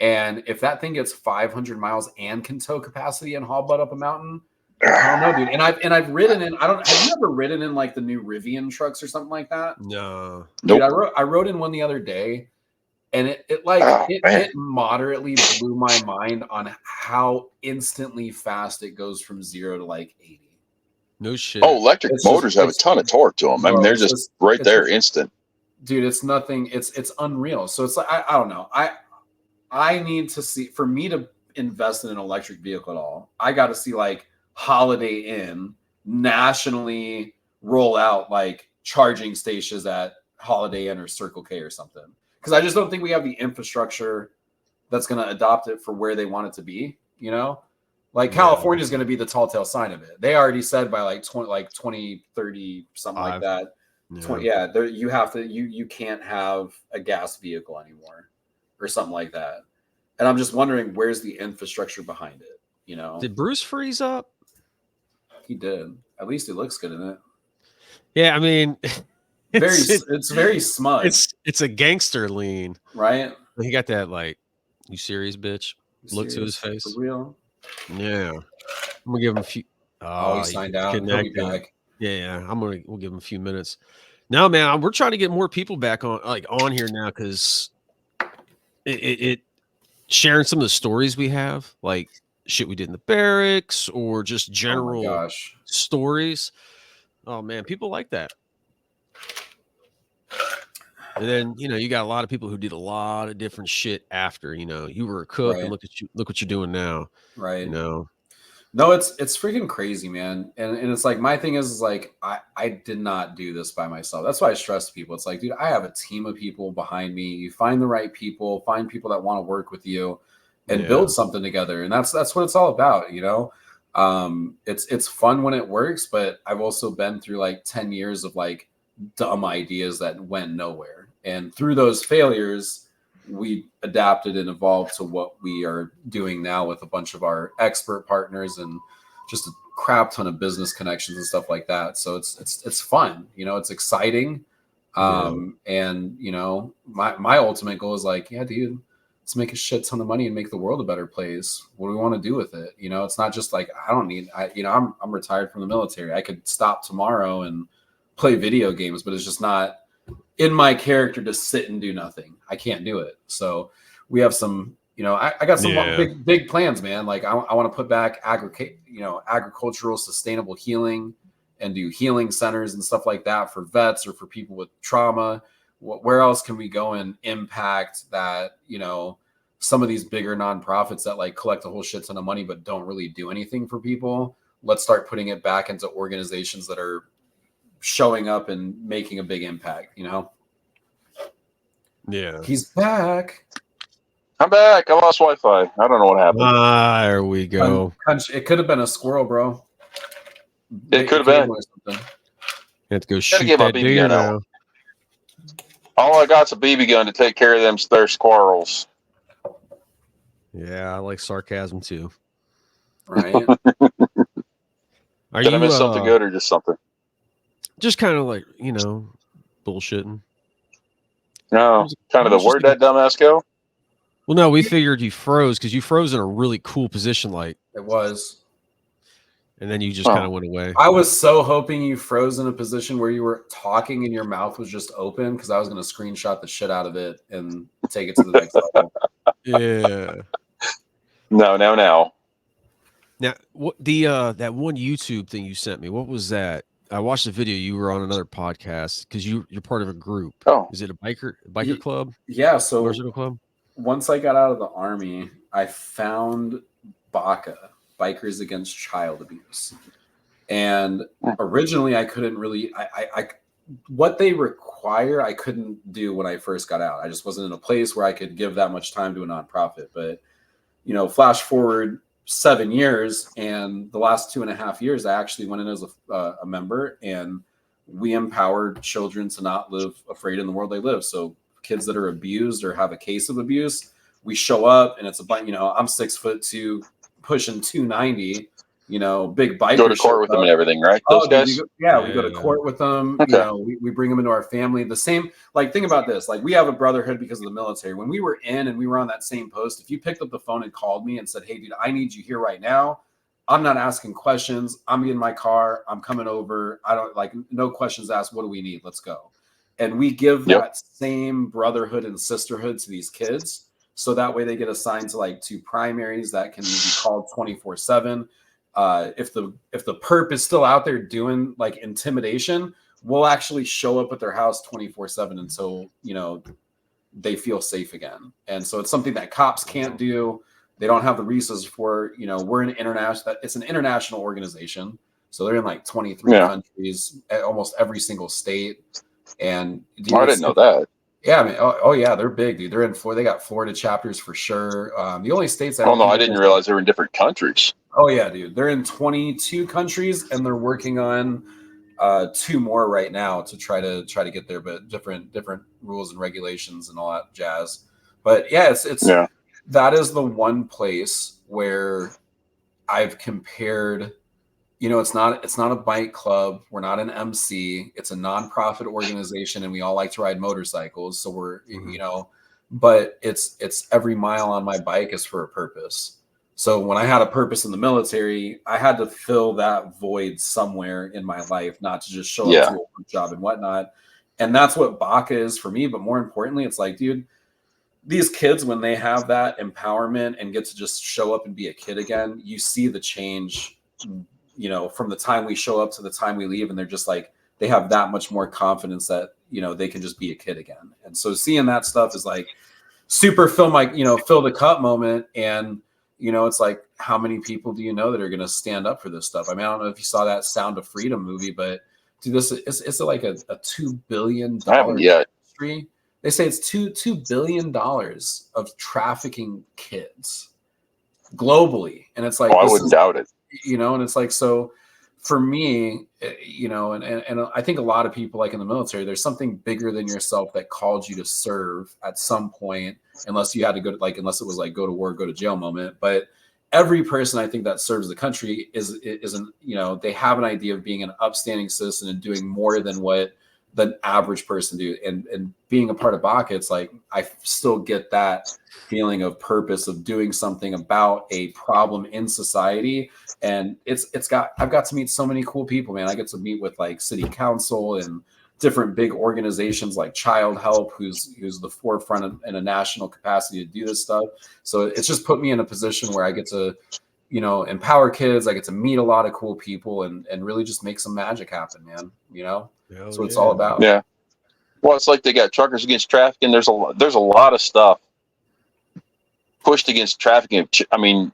And if that thing gets 500 miles and can tow capacity and haul butt up a mountain, I don't know, dude. And I've ridden in. Have you ever ridden in like the new Rivian trucks or something like that? No. Dude, I rode in one the other day, And it moderately blew my mind on how instantly fast it goes from 0 to like 80. No shit. Oh, electric motors have a ton of torque to them. I mean, they're just right there, instant. Dude, it's nothing. It's unreal. So it's like I don't know. I need to see, for me to invest in an electric vehicle at all, I got to see like Holiday Inn nationally roll out like charging stations at Holiday Inn or Circle K or something. Because I just don't think we have the infrastructure that's going to adopt it for where they want it to be. You know, like California is going to be the tall tale sign of it. They already said by like 2030, something like that. You have to, you can't have a gas vehicle anymore or something like that. And I'm just wondering, where's the infrastructure behind it? You know, did Bruce freeze up? He did. At least it looks good in it. Yeah, I mean, it's very smug. It's a gangster lean, right? He got that like, you serious, bitch? Look to his face. For real. Yeah, I'm gonna give him a few. He signed out. He'll be back. Yeah, we'll give him a few minutes. No, man, we're trying to get more people back on here now because it sharing some of the stories we have, like shit we did in the barracks or just general stories. Oh man, people like that. And then, you got a lot of people who did a lot of different shit after, you were a cook and look what you're doing now. Right. No, it's freaking crazy, man. And it's like, my thing is like, I did not do this by myself. That's why I stress people. It's like, dude, I have a team of people behind me. You find the right people, find people that want to work with you and build something together. And that's what it's all about. It's fun when it works, but I've also been through like 10 years of like dumb ideas that went nowhere. And through those failures, we adapted and evolved to what we are doing now with a bunch of our expert partners and just a crap ton of business connections and stuff like that. So it's fun, it's exciting. And my ultimate goal is like, yeah, dude, let's make a shit ton of money and make the world a better place. What do we want to do with it? It's not just like, I'm retired from the military. I could stop tomorrow and play video games, but it's just not in my character to sit and do nothing. I can't do it. So we have some, I got some big plans, man. Like I want to put back agricultural sustainable healing and do healing centers and stuff like that for vets or for people with trauma. Where else can we go and impact that, some of these bigger nonprofits that like collect a whole shit ton of money, but don't really do anything for people. Let's start putting it back into organizations that are showing up and making a big impact, Yeah. He's back. I'm back. I lost Wi-Fi. I don't know what happened. There we go. It could have been a squirrel, bro. It could have been. You have to go shoot that deer now. All I got's a BB gun to take care of their squirrels. Yeah, I like sarcasm too. Right. Did I miss something good or just something? Just kind of like, bullshitting. No, kind of the where'd that dumbass go? Well, no, we figured you froze because you froze in a really cool position, like it was. And then you just kind of went away. I was so hoping you froze in a position where you were talking and your mouth was just open because I was going to screenshot the shit out of it and take it to the next level. Yeah. No. Now, what that one YouTube thing you sent me? What was that? I watched the video. You were on another podcast because you're part of a group. Oh, is it a biker club? Yeah. So motorcycle club. Once I got out of the Army, I found B.A.C.A, Bikers Against Child Abuse, and originally I couldn't really. I what they require I couldn't do when I first got out. I just wasn't in a place where I could give that much time to a nonprofit. But flash forward 7 years, and the last 2.5 years, I actually went in as a member, and we empowered children to not live afraid in the world they live. So kids that are abused or have a case of abuse, we show up, and it's a bunch. I'm 6'2", pushing 290. Big biker. Go to court with them and everything, right? Those guys. We go to court with them. Okay. We bring them into our family. The same, like, think about this. Like, we have a brotherhood because of the military. When we were in and we were on that same post, if you picked up the phone and called me and said, "Hey, dude, I need you here right now," I'm not asking questions. I'm in my car. I'm coming over. I don't no questions asked. What do we need? Let's go. And we give Yep. that same brotherhood and sisterhood to these kids. So that way they get assigned to like 2 primaries that can be called 24/7. If the perp is still out there doing like intimidation, we'll actually show up at their house 24/7 until, you know, they feel safe again. And so it's something that cops can't do. They don't have the resources for, you know, it's an international organization. So they're in like 23 countries, almost every single state. And dude, I didn't know that. Yeah, I mean, oh yeah, they're big, dude. They're in Florida. They got Florida chapters for sure. The only states I Oh don't no, think I didn't realize they were in different countries. Oh yeah, dude. They're in 22 countries, and they're working on 2 more right now to try to get there, but different rules and regulations and all that jazz. But yeah, it's that is the one place where I've compared. You know, it's not a bike club. We're not an MC. It's a nonprofit organization, and we all like to ride motorcycles. So we're, you know, but it's every mile on my bike is for a purpose. So when I had a purpose in the military, I had to fill that void somewhere in my life, not to just show up to a work job and whatnot. And that's what B.A.C.A is for me. But more importantly, it's like, dude, these kids, when they have that empowerment and get to just show up and be a kid again, you see the change, you know, from the time we show up to the time we leave, and they're just like, they have that much more confidence that, you know, they can just be a kid again. And so seeing that stuff is like super fill the cup moment. And, you know, it's like, how many people do you know that are going to stand up for this stuff? I mean, I don't know if you saw that Sound of Freedom movie, but dude, it's like a $2 billion industry. They say it's $2 billion of trafficking kids globally. And it's like, I wouldn't doubt it. You know, and it's like, so for me, you know, and I think a lot of people, like in the military, there's something bigger than yourself that called you to serve at some point, unless you had to unless it was like go to war, go to jail moment. But every person I think that serves the country isn't, you know, they have an idea of being an upstanding citizen and doing more than what the average person do. And being a part of B.A.C.A, it's like, I still get that feeling of purpose of doing something about a problem in society. And I've got to meet so many cool people, man. I get to meet with like city council and different big organizations like Child Help, who's the forefront in a national capacity to do this stuff. So it's just put me in a position where I get to, you know, empower kids. I get to meet a lot of cool people and really just make some magic happen, man. You know, that's what it's all about. Yeah. Well, it's like they got Truckers Against Trafficking. There's a lot of stuff pushed against trafficking. I mean,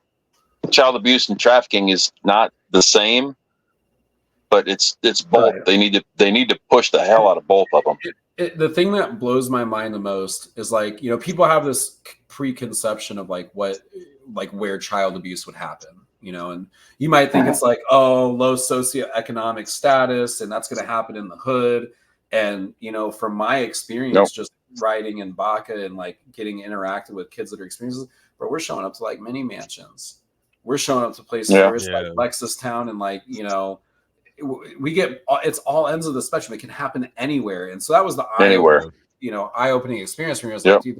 child abuse and trafficking is not the same, but it's both. Right. They need to push the hell out of both of them. The thing that blows my mind the most is, like, you know, people have this preconception of like where child abuse would happen, you know, and you might think it's like, oh, low socioeconomic status, and that's going to happen in the hood. And, you know, from my experience, just riding in B.A.C.A and like getting interacted with kids that are experiencing, but we're showing up to like mini mansions. We're showing up to places where it's like Lexustown, and like, you know, we get, it's all ends of the spectrum. It can happen anywhere. And so that was the eye-opening experience for me. I was like, dude,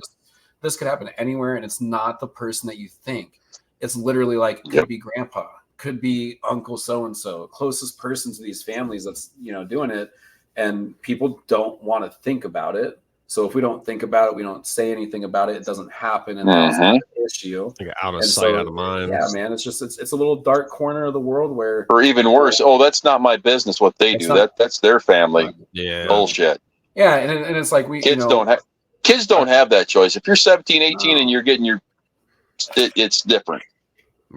this could happen anywhere, and it's not the person that you think. It's literally like, could be grandpa, could be uncle so-and-so, closest person to these families that's, you know, doing it. And people don't want to think about it. So if we don't think about it, we don't say anything about it, it doesn't happen. And that's the issue. Like out of sight, out of mind. Yeah, man. It's just, it's a little dark corner of the world where, or even worse, that's not my business what they do. That's their family. Yeah. Bullshit. Yeah. And it's like, kids don't have that choice. If you're 17, 18 and you're getting it's different.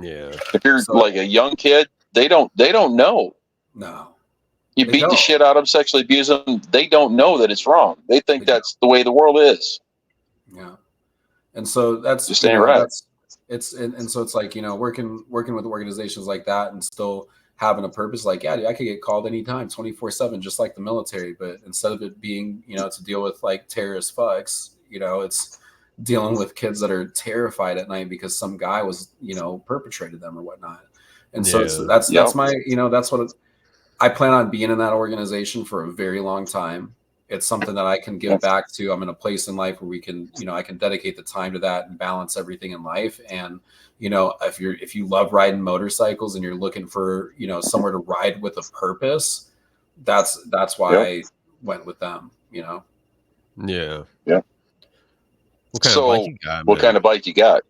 Yeah. If you're like a young kid, they don't know. No. You beat the shit out of them, sexually abuse them. They don't know that it's wrong. They think that's the way the world is. Yeah. And so that's just ain't right. And so it's like, you know, working with organizations like that and still having a purpose. Like, yeah, dude, I could get called anytime, 24/7, just like the military. But instead of it being, you know, to deal with like terrorist fucks, you know, it's dealing with kids that are terrified at night because some guy was, you know, perpetrated them or whatnot. And so that's my, you know, that's what I plan on being in that organization for a very long time. It's something that I can give back to. I'm in a place in life where we can, you know, I can dedicate the time to that and balance everything in life. And, you know, if you love riding motorcycles and you're looking for, you know, somewhere to ride with a purpose, that's why I went with them, you know? Yeah. Yeah. What kind of bike you got, what man? kind of bike you got?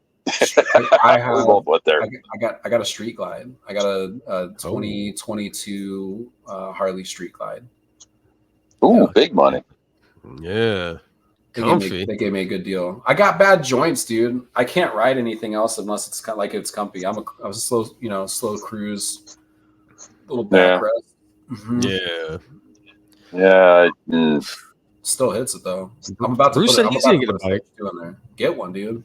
I have. We both went there. I got a Street Glide. I got a 2022 Harley Street Glide. Ooh, Yeah. big money. Yeah. They Comfy. gave me a good deal. I got bad joints, dude. I can't ride anything else unless it's kind of like it's comfy. I was a slow cruise, little back rest. Yeah. Yeah. Still hits it though. I'm about to Bruce put said I'm he's about gonna to get a put a bike. Stage 2 in there. Get one, dude.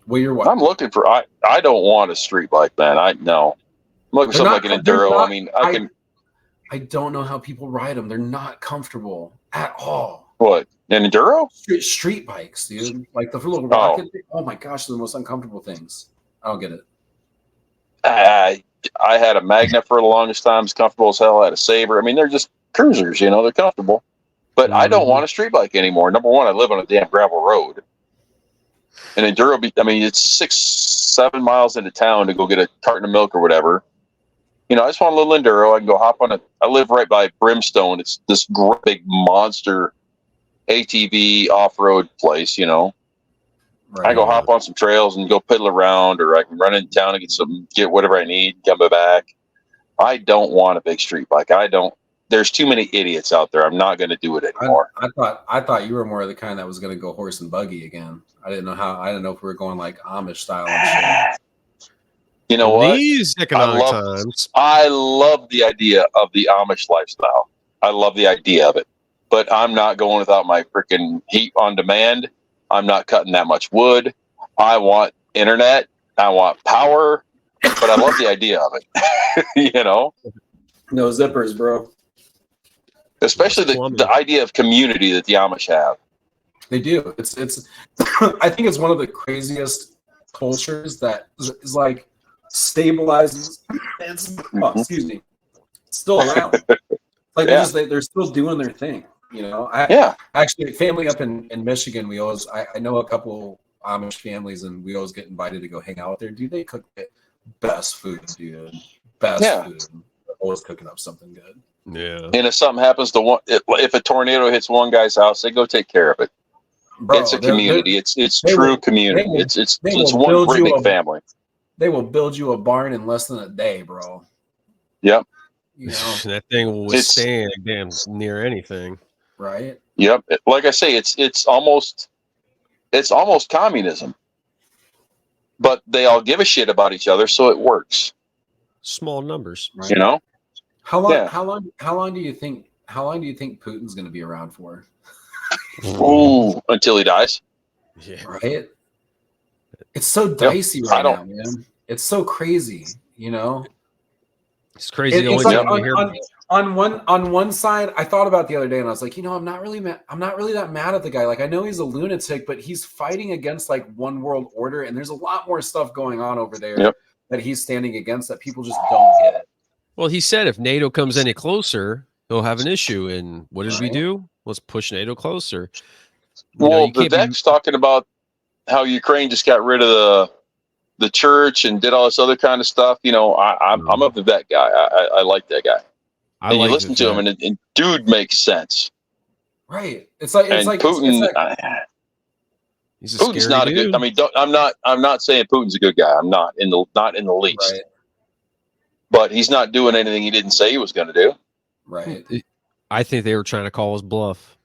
Well, you're what? I'm looking for. I don't want a street bike, man. I'm looking for something like an enduro. I mean, I don't know how people ride them. They're not comfortable at all. What, an enduro? Street bikes, dude. Like the little rocket. Oh my gosh, they're the most uncomfortable things. I don't get it. I had a Magna for the longest time. It's comfortable as hell. I had a Saber. I mean, they're just cruisers, they're comfortable. But I don't want a street bike anymore. Number one, I live on a damn gravel road. An enduro, it's 6-7 miles into town to go get a carton of milk or whatever. I just want a little enduro. I can go hop on it. I live right by Brimstone. It's this great big monster ATV off-road place, Right. I go hop on some trails and go piddle around, or I can run into town and get whatever I need, come back. I don't want a big street bike. There's too many idiots out there. I'm not going to do it anymore. I thought you were more of the kind that was going to go horse and buggy again. I didn't know if we were going like Amish style and shit. You know what? These economic times. I love the idea of the Amish lifestyle. I love the idea of it. But I'm not going without my freaking heat on demand. I'm not cutting that much wood. I want internet. I want power. But I love the idea of it. No zippers, bro. Especially the idea of community that the Amish have. They do. It's I think it's one of the craziest cultures that is like stabilizes. Excuse me. Still around. Like they're still doing their thing. Actually, family up in Michigan, we always I know a couple Amish families, and we always get invited to go hang out there. Dude, they cook the best food, dude. Best food. They're always cooking up something good. Yeah. And if something happens to if a tornado hits one guy's house, they go take care of it. Bro, it's a community. It's true community. It's one great big family. They will build you a barn in less than a day, bro. Yep. That thing will withstand damn near anything. Right. Yep. Like I say, it's almost communism. But they all give a shit about each other, so it works. Small numbers. Right. How long do you think Putin's going to be around for? Ooh, until he dies. Yeah. Right. It's so dicey right now, man. It's so crazy, It's crazy. It's like on one side, I thought about the other day, and I was like, I'm not really that mad at the guy. Like, I know he's a lunatic, but he's fighting against like one world order, and there's a lot more stuff going on over there that he's standing against that people just don't get. Well, he said if NATO comes any closer, he'll have an issue. And what did we do? Let's push NATO closer. Vivek's talking about how Ukraine just got rid of the church and did all this other kind of stuff. I'm a Vivek guy. I like that guy. You listen to him, and dude makes sense. Right. It's like Putin. Putin's not dude. A good. I'm not saying Putin's a good guy. I'm not in the least. Right. But he's not doing anything he didn't say he was going to do. Right. I think they were trying to call his bluff.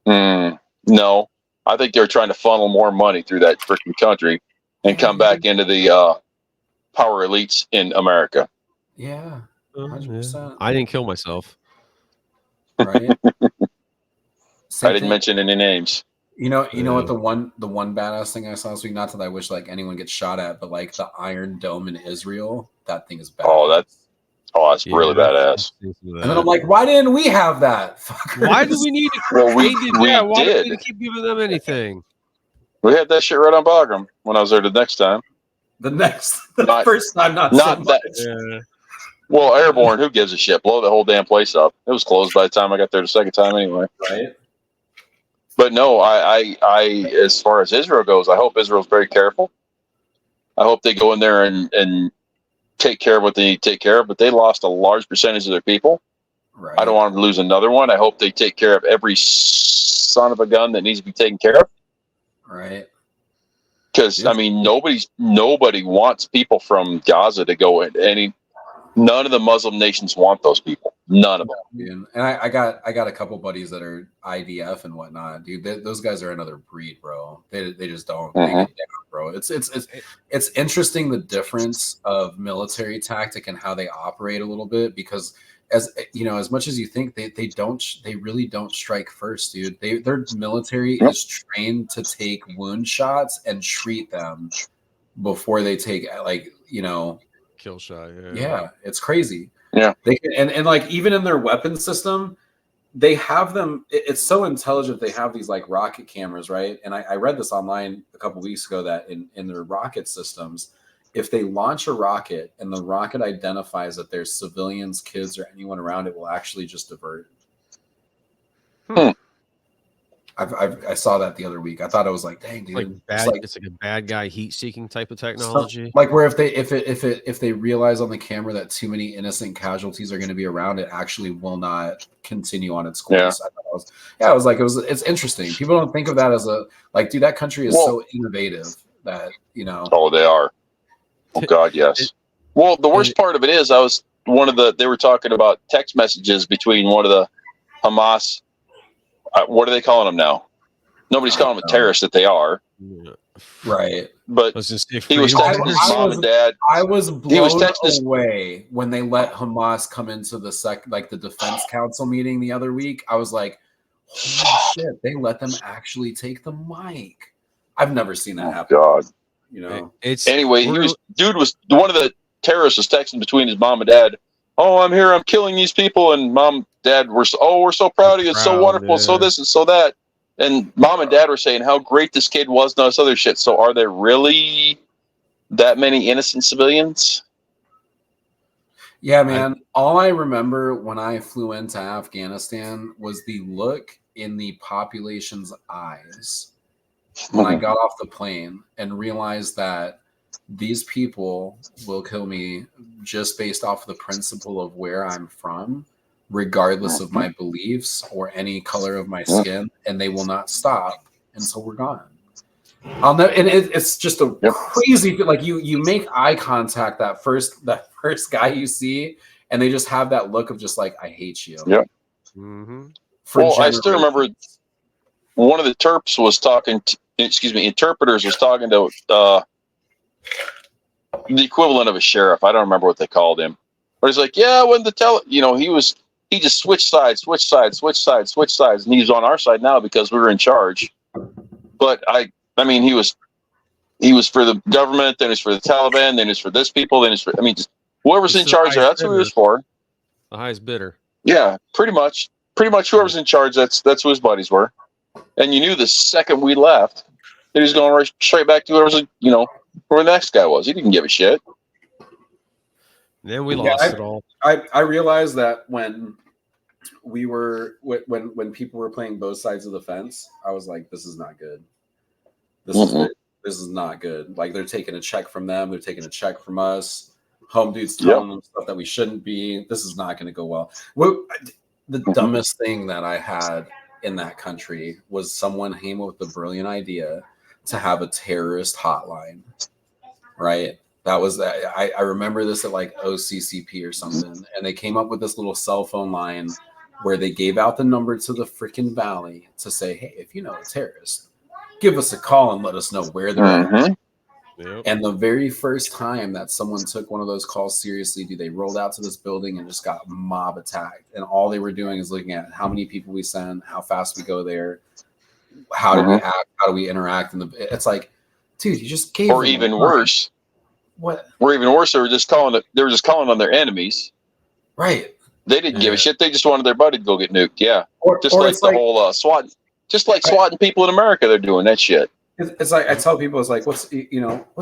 No, I think they're trying to funnel more money through that freaking country and come back into the power elites in America. Yeah, 100%. I didn't kill myself. Right. I didn't mention any names. You know what the one badass thing I saw this week, not that I wish like anyone gets shot at, but like the Iron Dome in Israel, that thing is badass. That's really badass. And then I'm like, why didn't we have that? Why do we need to? Well, we why did. do we keep giving them anything? We had that shit right on Bagram when I was there the next time. The first time, not so much. Yeah. Well, Airborne, who gives a shit? Blow the whole damn place up. It was closed by the time I got there the second time anyway. Right. But no, I as far as Israel goes, I hope Israel's very careful. I hope they go in there and take care of what they need to take care of, but they lost a large percentage of their people. Right. I don't want them to lose another one. I hope they take care of every son of a gun that needs to be taken care of. Right. Because I mean, nobody wants people from Gaza to go in. None of the Muslim nations want those people. None of them. Dude. And I got a couple buddies that are IDF and whatnot, dude. Those guys are another breed, bro. They just don't. They get down, bro. It's interesting the difference of military tactic and how they operate a little bit, because as you know, as much as you think they really don't strike first, dude. Their military is trained to take wound shots and treat them before they take, like, you know, kill shot. Yeah, it's crazy. Yeah, they can, and like even in their weapon system, they have them. It's so intelligent. They have these like rocket cameras, right? And I read this online a couple weeks ago that in their rocket systems, if they launch a rocket and the rocket identifies that there's civilians, kids, or anyone around, it will actually just divert. I saw that the other week. I thought it was like, dang, dude, it's like a bad guy heat-seeking type of technology. Like where if they realize on the camera that too many innocent casualties are going to be around, it actually will not continue on its course. Yeah. It's interesting. People don't think of that as a, like, dude, that country is so innovative that, you know. Oh, they are. Oh God, yes. Well, the worst part of it is, they were talking about text messages between one of the Hamas. What are they calling them now? Nobody's calling them a terrorist that they are. Right. But he was texting his mom and dad. I was blown away when they let Hamas come into the defense council meeting the other week. I was like, holy shit, they let them actually take the mic. I've never seen that happen. God. You know. Anyway, one of the terrorists was texting between his mom and dad. Oh, I'm here. I'm killing these people. And mom, dad, we're so proud of you. It's so wonderful. So this and so that. And mom and dad were saying how great this kid was and all this other shit. So are there really that many innocent civilians? Yeah, man. All I remember when I flew into Afghanistan was the look in the population's eyes when I got off the plane and realized that these people will kill me just based off the principle of where I'm from, regardless of my beliefs or any color of my skin, and they will not stop until we're gone. It's just a crazy, like you make eye contact that first guy you see, and they just have that look of just like, I hate you. Yeah. Mm-hmm. Well, I still remember one of the Terps was talking to, interpreters was talking to the equivalent of a sheriff. I don't remember what they called him, but he's like, yeah, when he just switched sides, and he's on our side now because we were in charge. But I mean, he was for the government, then he's for the Taliban, then he's for this people, then he's for, just whoever's in charge there. That's who he was for. The highest bidder. Yeah, pretty much whoever's in charge. That's who his buddies were. And you knew the second we left that he was going right straight back to whoever's, where the next guy was. He didn't give a shit. Then we lost it all. I realized that when people were playing both sides of the fence, I was like, this is not good. This is not good. Like, they're taking a check from them. They're taking a check from us. Home dude's telling them stuff that we shouldn't be. This is not going to go well. The dumbest thing that I had in that country was someone came up with the brilliant idea to have a terrorist hotline, right? That was I remember this at like OCCP or something, and they came up with this little cell phone line where they gave out the number to the freaking valley to say, hey, if you know a terrorist, give us a call and let us know where they're at. Yep. And the very first time that someone took one of those calls seriously, they rolled out to this building and just got mob attacked. And all they were doing is looking at how many people we send, how fast we go there, how do we act, how do we interact. And it's like, dude, you just gave. Or even worse. What? Or even worse, they were just calling on their enemies. Right. They didn't give a shit. They just wanted their buddy to go get nuked. Yeah. Or like the whole SWAT. Just like swatting people in America, they're doing that shit. It's like I tell people, it's like, what's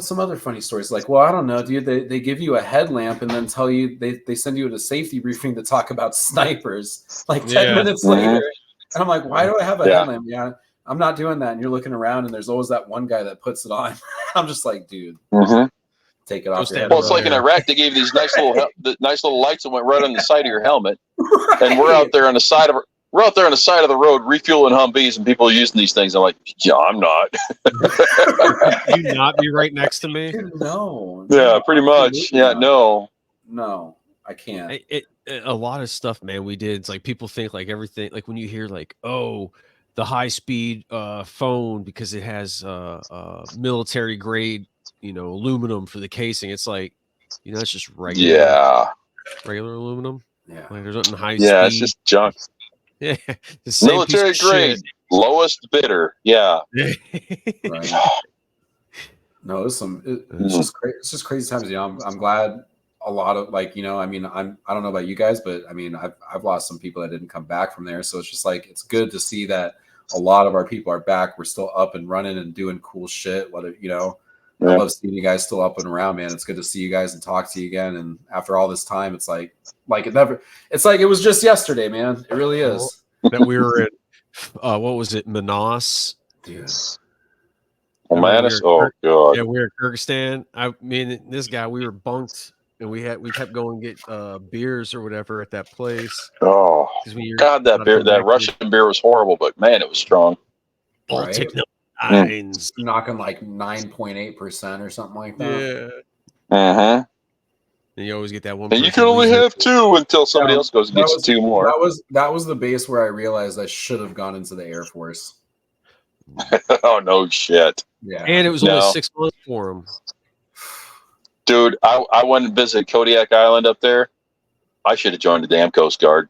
some other funny stories? Like, well, I don't know, dude. They give you a headlamp and then tell you they send you to a safety briefing to talk about snipers like 10 minutes later. And I'm like, why do I have a headlamp? Yeah, I'm not doing that. And you're looking around and there's always that one guy that puts it on. I'm just like, dude, take it off your head. Well, it's like in Iraq, they gave these nice little lights that went right on the side of your helmet. And we're out there on the side of we're out there on the side of the road refueling Humvees and people are using these things. I'm like, yeah, I'm not. You not be right next to me. Dude, no. Yeah, No, pretty much. absolutely Yeah, not. No, I can't. A lot of stuff, man. We did. It's like people think like everything. Like when you hear like, oh, the high speed phone because it has military grade, aluminum for the casing. It's like, it's just regular aluminum. Yeah. Like there's nothing high Yeah, it's speed. just junk. Yeah, the same Military piece of grade, lowest bidder. Yeah. shit. Right. No, it's just crazy. It's just crazy times. I'm glad a lot of I don't know about you guys, but I mean, I've lost some people that didn't come back from there. So it's just like, it's good to see that a lot of our people are back. We're still up and running and doing cool shit. I love seeing you guys still up and around, man. It's good to see you guys and talk to you again. And after all this time, it's like it was just yesterday, man. It really is. That we were in, what was it, Manas? Dude. Manas? Oh, God. Yeah, we were in Kyrgyzstan. I mean, this guy, we were bunked, and we kept going to get beers or whatever at that place. Oh, God, that Russian beer was horrible, but man, it was strong. Baltic right? Knocking like 9.8% or something like that. Yeah. Uh-huh. And you always get that one. And you can only have two until somebody else goes and gets two more. That was the base where I realized I should have gone into the Air Force. Oh, no shit. Yeah. And it was only 6 months for him. Dude, I went and visited Kodiak Island up there. I should have joined the damn Coast Guard.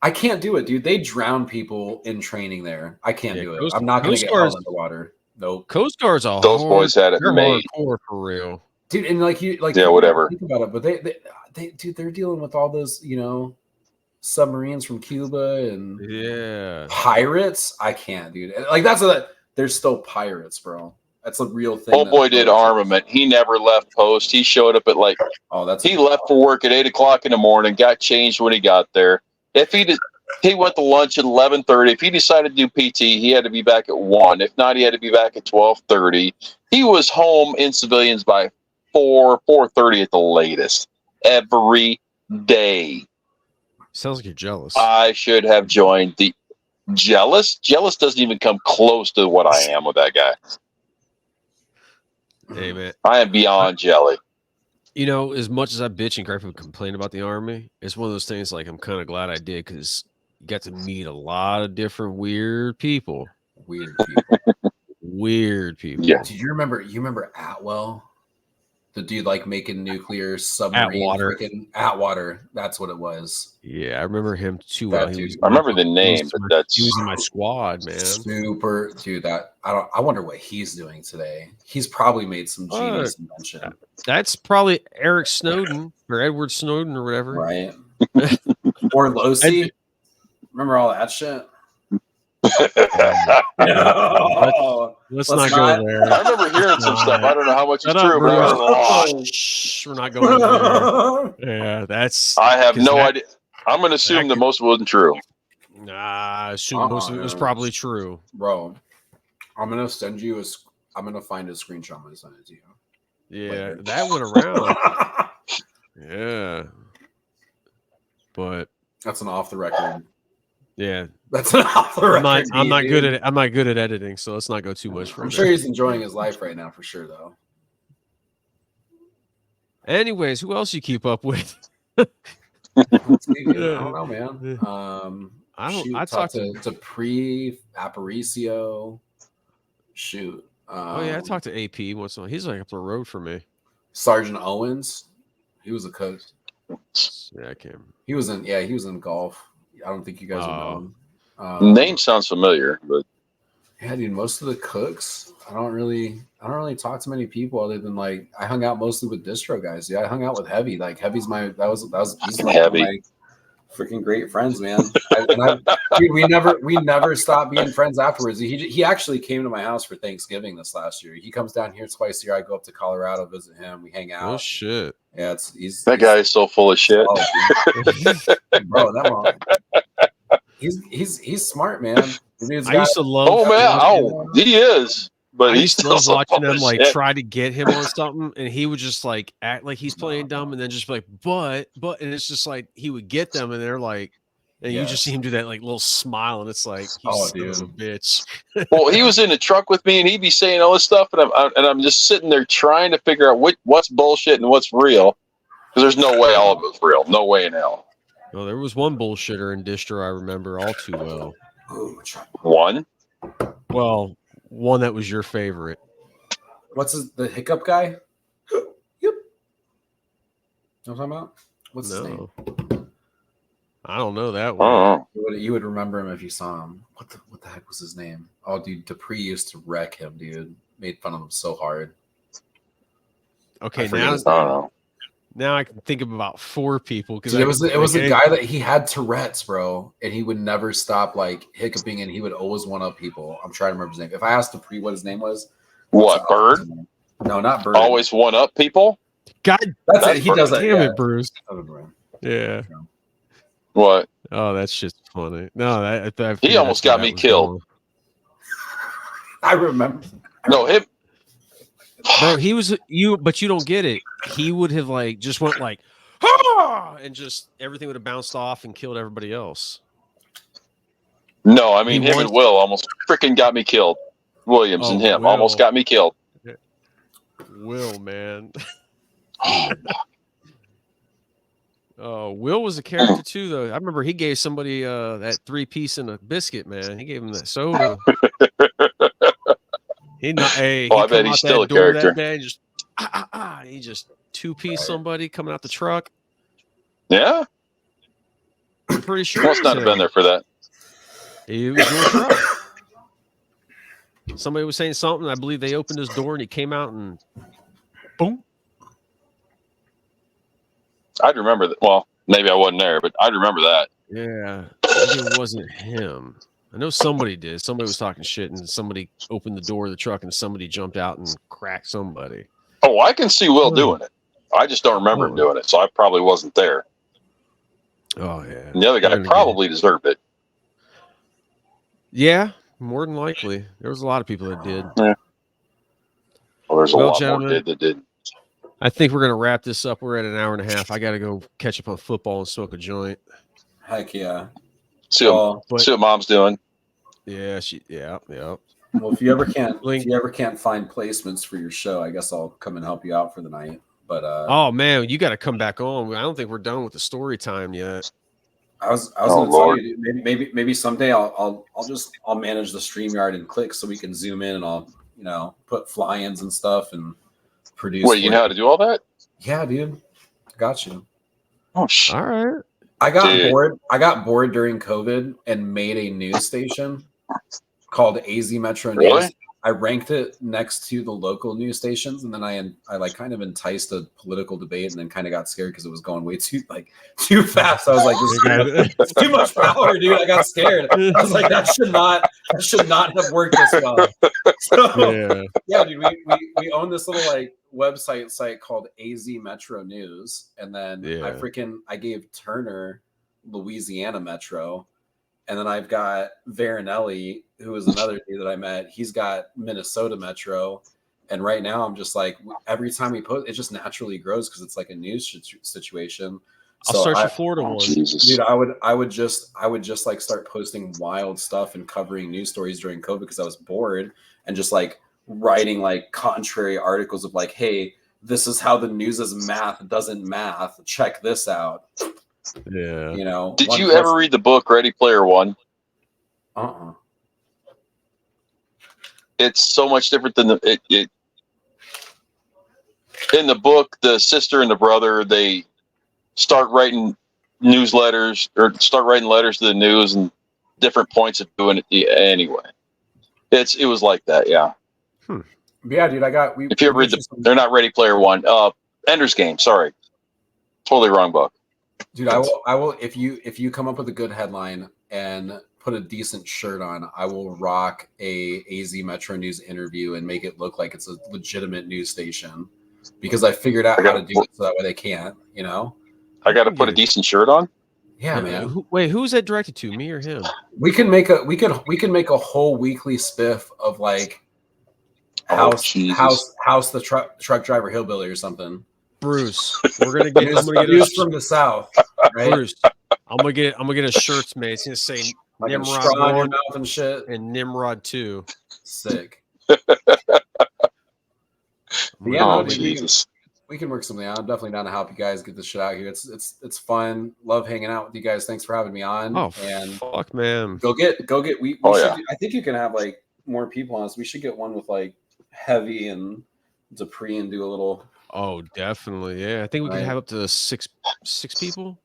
I can't do it, dude. They drown people in training there. I can't do it. I'm not going to get hauled into water. Nope. Coast Guard's all those boys had it made. Hardcore for real. Dude, and whatever. Think about it, but they dude, they're dealing with all those, submarines from Cuba and pirates. I can't, dude. Like they're still pirates, bro. That's a real thing. Old boy did armament. He never left post. He showed up at he left for work at 8:00 in the morning. Got changed when he got there. If he went to lunch at 11:30. If he decided to do PT, he had to be back at 1. If not, he had to be back at 12:30. He was home in civilians by 4:30 at the latest every day. Sounds like you're jealous. I should have joined the jealous. Jealous doesn't even come close to what I am with that guy. Hey, man. I am beyond jelly. As much as I bitch and gripe and complain about the Army, it's one of those things like I'm kind of glad I did because you got to meet a lot of different weird people. Weird people. Yeah. Do you remember Atwell? The dude making nuclear submarine Atwater. That's what it was. Yeah, I remember him too well. I remember the name, but he was in my squad, man. Super dude. I wonder what he's doing today. He's probably made some genius invention. That's probably Eric Snowden or Edward Snowden or whatever. Right. Or Losi. Remember all that shit? Let's not go there. I remember hearing some stuff. I don't know how much is true, but we're not going there. Yeah, I have no idea. I'm going to assume that most of it wasn't true. Nah, I assume most of it was probably true. Bro, I'm going to send you I'm going to find a screenshot. I'm going to send it to you. Yeah, later. That went around. Yeah. But that's an off the record. Yeah, that's an off the record. I'm not good at it. I'm not good at editing, so let's not go too much. I'm sure he's enjoying his life right now, for sure, though. Anyways, who else you keep up with? I don't know, man. I talked to Pre Aparicio. Shoot. I talked to AP once in a while. He's up the road from me. Sergeant Owens. He was a coach. Yeah, I can't. He was in golf. I don't think you guys would know him. Name sounds familiar, but yeah, dude. Most of the cooks, I don't really talk to many people other than I hung out mostly with distro guys. Yeah, I hung out with Heavy. Heavy's he's one of my freaking great friends, man. Dude, we never stopped being friends afterwards. He actually came to my house for Thanksgiving this last year. He comes down here twice a year. I go up to Colorado, visit him. We hang out. Oh shit. Yeah, that guy is so full of shit. Bro, he's smart, man. I used to love. Oh man, he is. But I used to love watching him try to get him on something, and he would just act like he's playing dumb, and then just be like, but, and it's just he would get them, and they're like, And you just see him do that like little smile, and it's like, he's a bitch. Well, he was in the truck with me, and he'd be saying all this stuff, and I'm just sitting there trying to figure out what's bullshit and what's real, because there's no way all of it was real. No way in hell. Well, there was one bullshitter in Distro I remember all too well. One? Well, one that was your favorite. What's the hiccup guy? Yep. You know what I'm talking about? What's his name? I don't know that one. You would remember him if you saw him. What the heck was his name? Oh, dude, Dupree used to wreck him, dude. Made fun of him so hard. Okay, now I can think of about 4 people because it was a guy that he had Tourette's, bro, and he would never stop like hiccuping, and he would always one up people. I'm trying to remember his name. If I asked Dupree what his name was, what Bird? No, not Bird. Always one up people. God, that's it. He does that. Damn it, Bruce. Yeah. What? Oh, that's just funny. No, he almost got me killed. I remember. No, him. Bro, he was but you don't get it. He would have like just went like, ah! And just everything would have bounced off and killed everybody else. No, I mean him and Will almost freaking got me killed. Williams and him almost got me killed. Will, man. Oh, Will was a character too, though. I remember he gave somebody that 3-piece and a biscuit, man. He gave him that soda. I bet he's still a character. That day and just he just 2-piece somebody coming out the truck. Yeah, I'm pretty sure. Must not have been there for that. He was in the truck. Somebody was saying something. I believe they opened his door and he came out and boom. I'd remember that. Well, maybe I wasn't there, but I'd remember that. Yeah, maybe it wasn't him. I know somebody did. Somebody was talking shit, and somebody opened the door of the truck, and somebody jumped out and cracked somebody. Oh, I can see Will doing it. I just don't remember him doing it, so I probably wasn't there. Oh, yeah. And the other guy probably deserved it. Yeah, more than likely. There was a lot of people that did. Yeah. Well, there's a lot more that did. I think we're going to wrap this up. We're at an hour and a half. I got to go catch up on football and smoke a joint. Heck yeah. See what Mom's doing. Yeah, yeah. Well, if you ever can't find placements for your show, I guess I'll come and help you out for the night. But oh man, you got to come back on. I don't think we're done with the story time yet. I was going to tell you, maybe someday I'll manage the StreamYard and click so we can zoom in and I'll put fly-ins and stuff and produce. Wait, you know how to do all that? Yeah, dude. Got you. Oh shit. All right. I got bored during COVID and made a news station called AZ Metro News. Really? I ranked it next to the local news stations, and then I like kind of enticed a political debate, and then kind of got scared because it was going way too fast. I was like, this is too much power, dude. I got scared. I was like, that should not have worked this well. So, yeah, dude, we own this little like website site called AZ Metro News, and then I gave Turner Louisiana Metro. And then I've got Veronelli, who is another dude that I met. He's got Minnesota Metro. And right now I'm just like, every time we post, it just naturally grows because it's like a news situation. I'll search the Florida one. Dude, I would just like start posting wild stuff and covering news stories during COVID because I was bored and just like writing like contrary articles of like, hey, this is how the news is math doesn't math. Check this out. Yeah. Did you ever read the book Ready Player One? It's so much different than it. In the book, the sister and the brother, they start writing newsletters or start writing letters to the news and different points of doing it anyway. It was like that, yeah. Yeah, dude, if you ever read they're not Ready Player One. Ender's Game, sorry. Totally wrong book. Dude, I will if you come up with a good headline and put a decent shirt on, I will rock a AZ Metro News interview and make it look like it's a legitimate news station because I figured out how to do it so that way they can't, I got to put a decent shirt on? Yeah, man. Who's that directed to? Me or him? We can make a whole weekly spiff of like house the truck driver hillbilly or something. Bruce, I'm gonna get news from the South, right? Bruce, I'm gonna get a shirts made. It's gonna say Like a Nimrod straw in your 1 mouth and shit. and Nimrod 2. Sick. I'm Yeah, gonna- no, Oh, dude, Jesus. we can work something out. I'm definitely down to help you guys get this shit out here. It's fun. Love hanging out with you guys. Thanks for having me on. Oh and fuck, man. go get. We Oh, should. yeah. I think you can have like more people on us. We should get one with like Heavy and Dupree and do a little. Oh, definitely. Yeah, I think we could Right. have up to six people.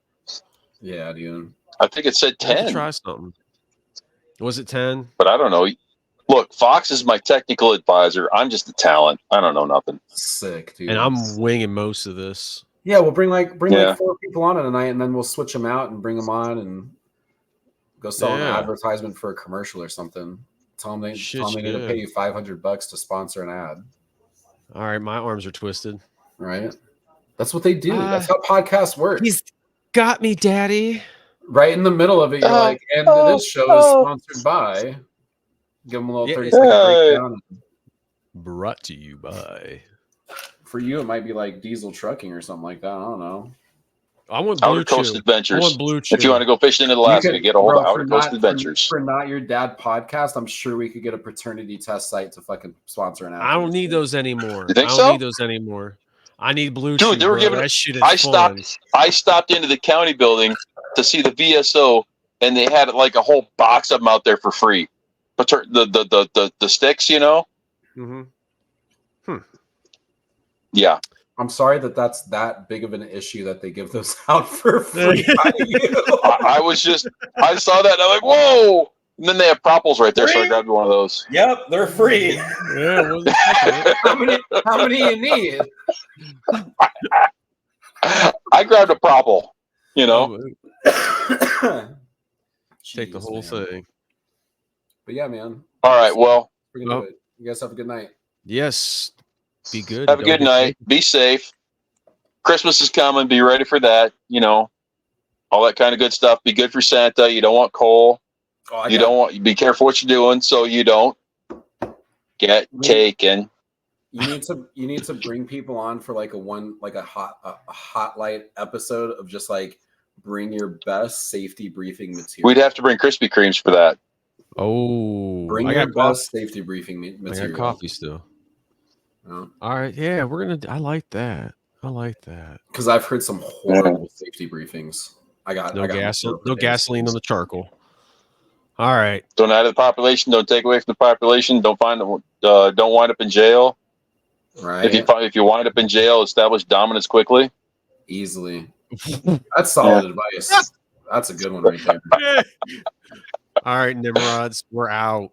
Yeah, dude. I think it said We have to 10, try something. Was it 10? but I don't know. Look, Fox is my technical advisor. I'm just a talent. I don't know nothing. Sick, dude. And I'm winging most of this. Yeah, we'll bring like Yeah. 4 people on tonight, and then we'll switch them out and bring them on and go sell an Yeah. advertisement for a commercial or something. Tell them they Shit, need to yeah. pay you $500 to sponsor an ad. All right, my arms are twisted. Right? That's what they do. That's how podcasts work. He's got me, Daddy. Right in the middle of it, you're like, and this show is sponsored by. Give them a little Yeah, 30-second breakdown. Brought to you by. For you, it might be like Diesel Trucking or something like that. I don't know. I want Blue Outer Coast Chew. I Adventures. want Blue Chew. If you want to go fishing in Alaska, get a hold of Outer Coast Adventures. For Not Your Dad podcast, I'm sure we could get a paternity test site to fucking sponsor an ad. I don't need those anymore. You think I don't so? need those anymore. I need Blue Chew. Dude, they were bro. giving. That shit is I fun. stopped into the county building to see the B.A.C.A, and they had like a whole box of them out there for free. But the sticks, you know. Mm-hmm. Yeah. I'm sorry that's that big of an issue that they give those out for free. I saw that and I'm like, whoa! And then they have Propples right there, so I grabbed one of those. Yep, they're free. Yeah, How many you need? I grabbed a Propple, you know. Take the whole thing. But yeah, man. All right, well, We're gonna do it. You guys have a good night. Yes. Be good. have a good night. Be safe. Christmas is coming. Be ready for that. You know, all that kind of good stuff. Be good for Santa. You don't want coal. Be careful what you're doing so you don't get taken. You need to bring people on for like a hot light episode of just like bring your best safety briefing material. We'd have to bring Krispy Kremes for that. Oh, bring your best safety briefing material. I got coffee still. Oh. All right, yeah, I like that. Because I've heard some horrible safety briefings. No gasoline on the charcoal. All right. Don't add to the population. Don't take away from the population. Don't wind up in jail. Right. If you wind up in jail, establish dominance quickly. Easily. That's solid advice. That's a good one right there. All right, Nimrods, we're out.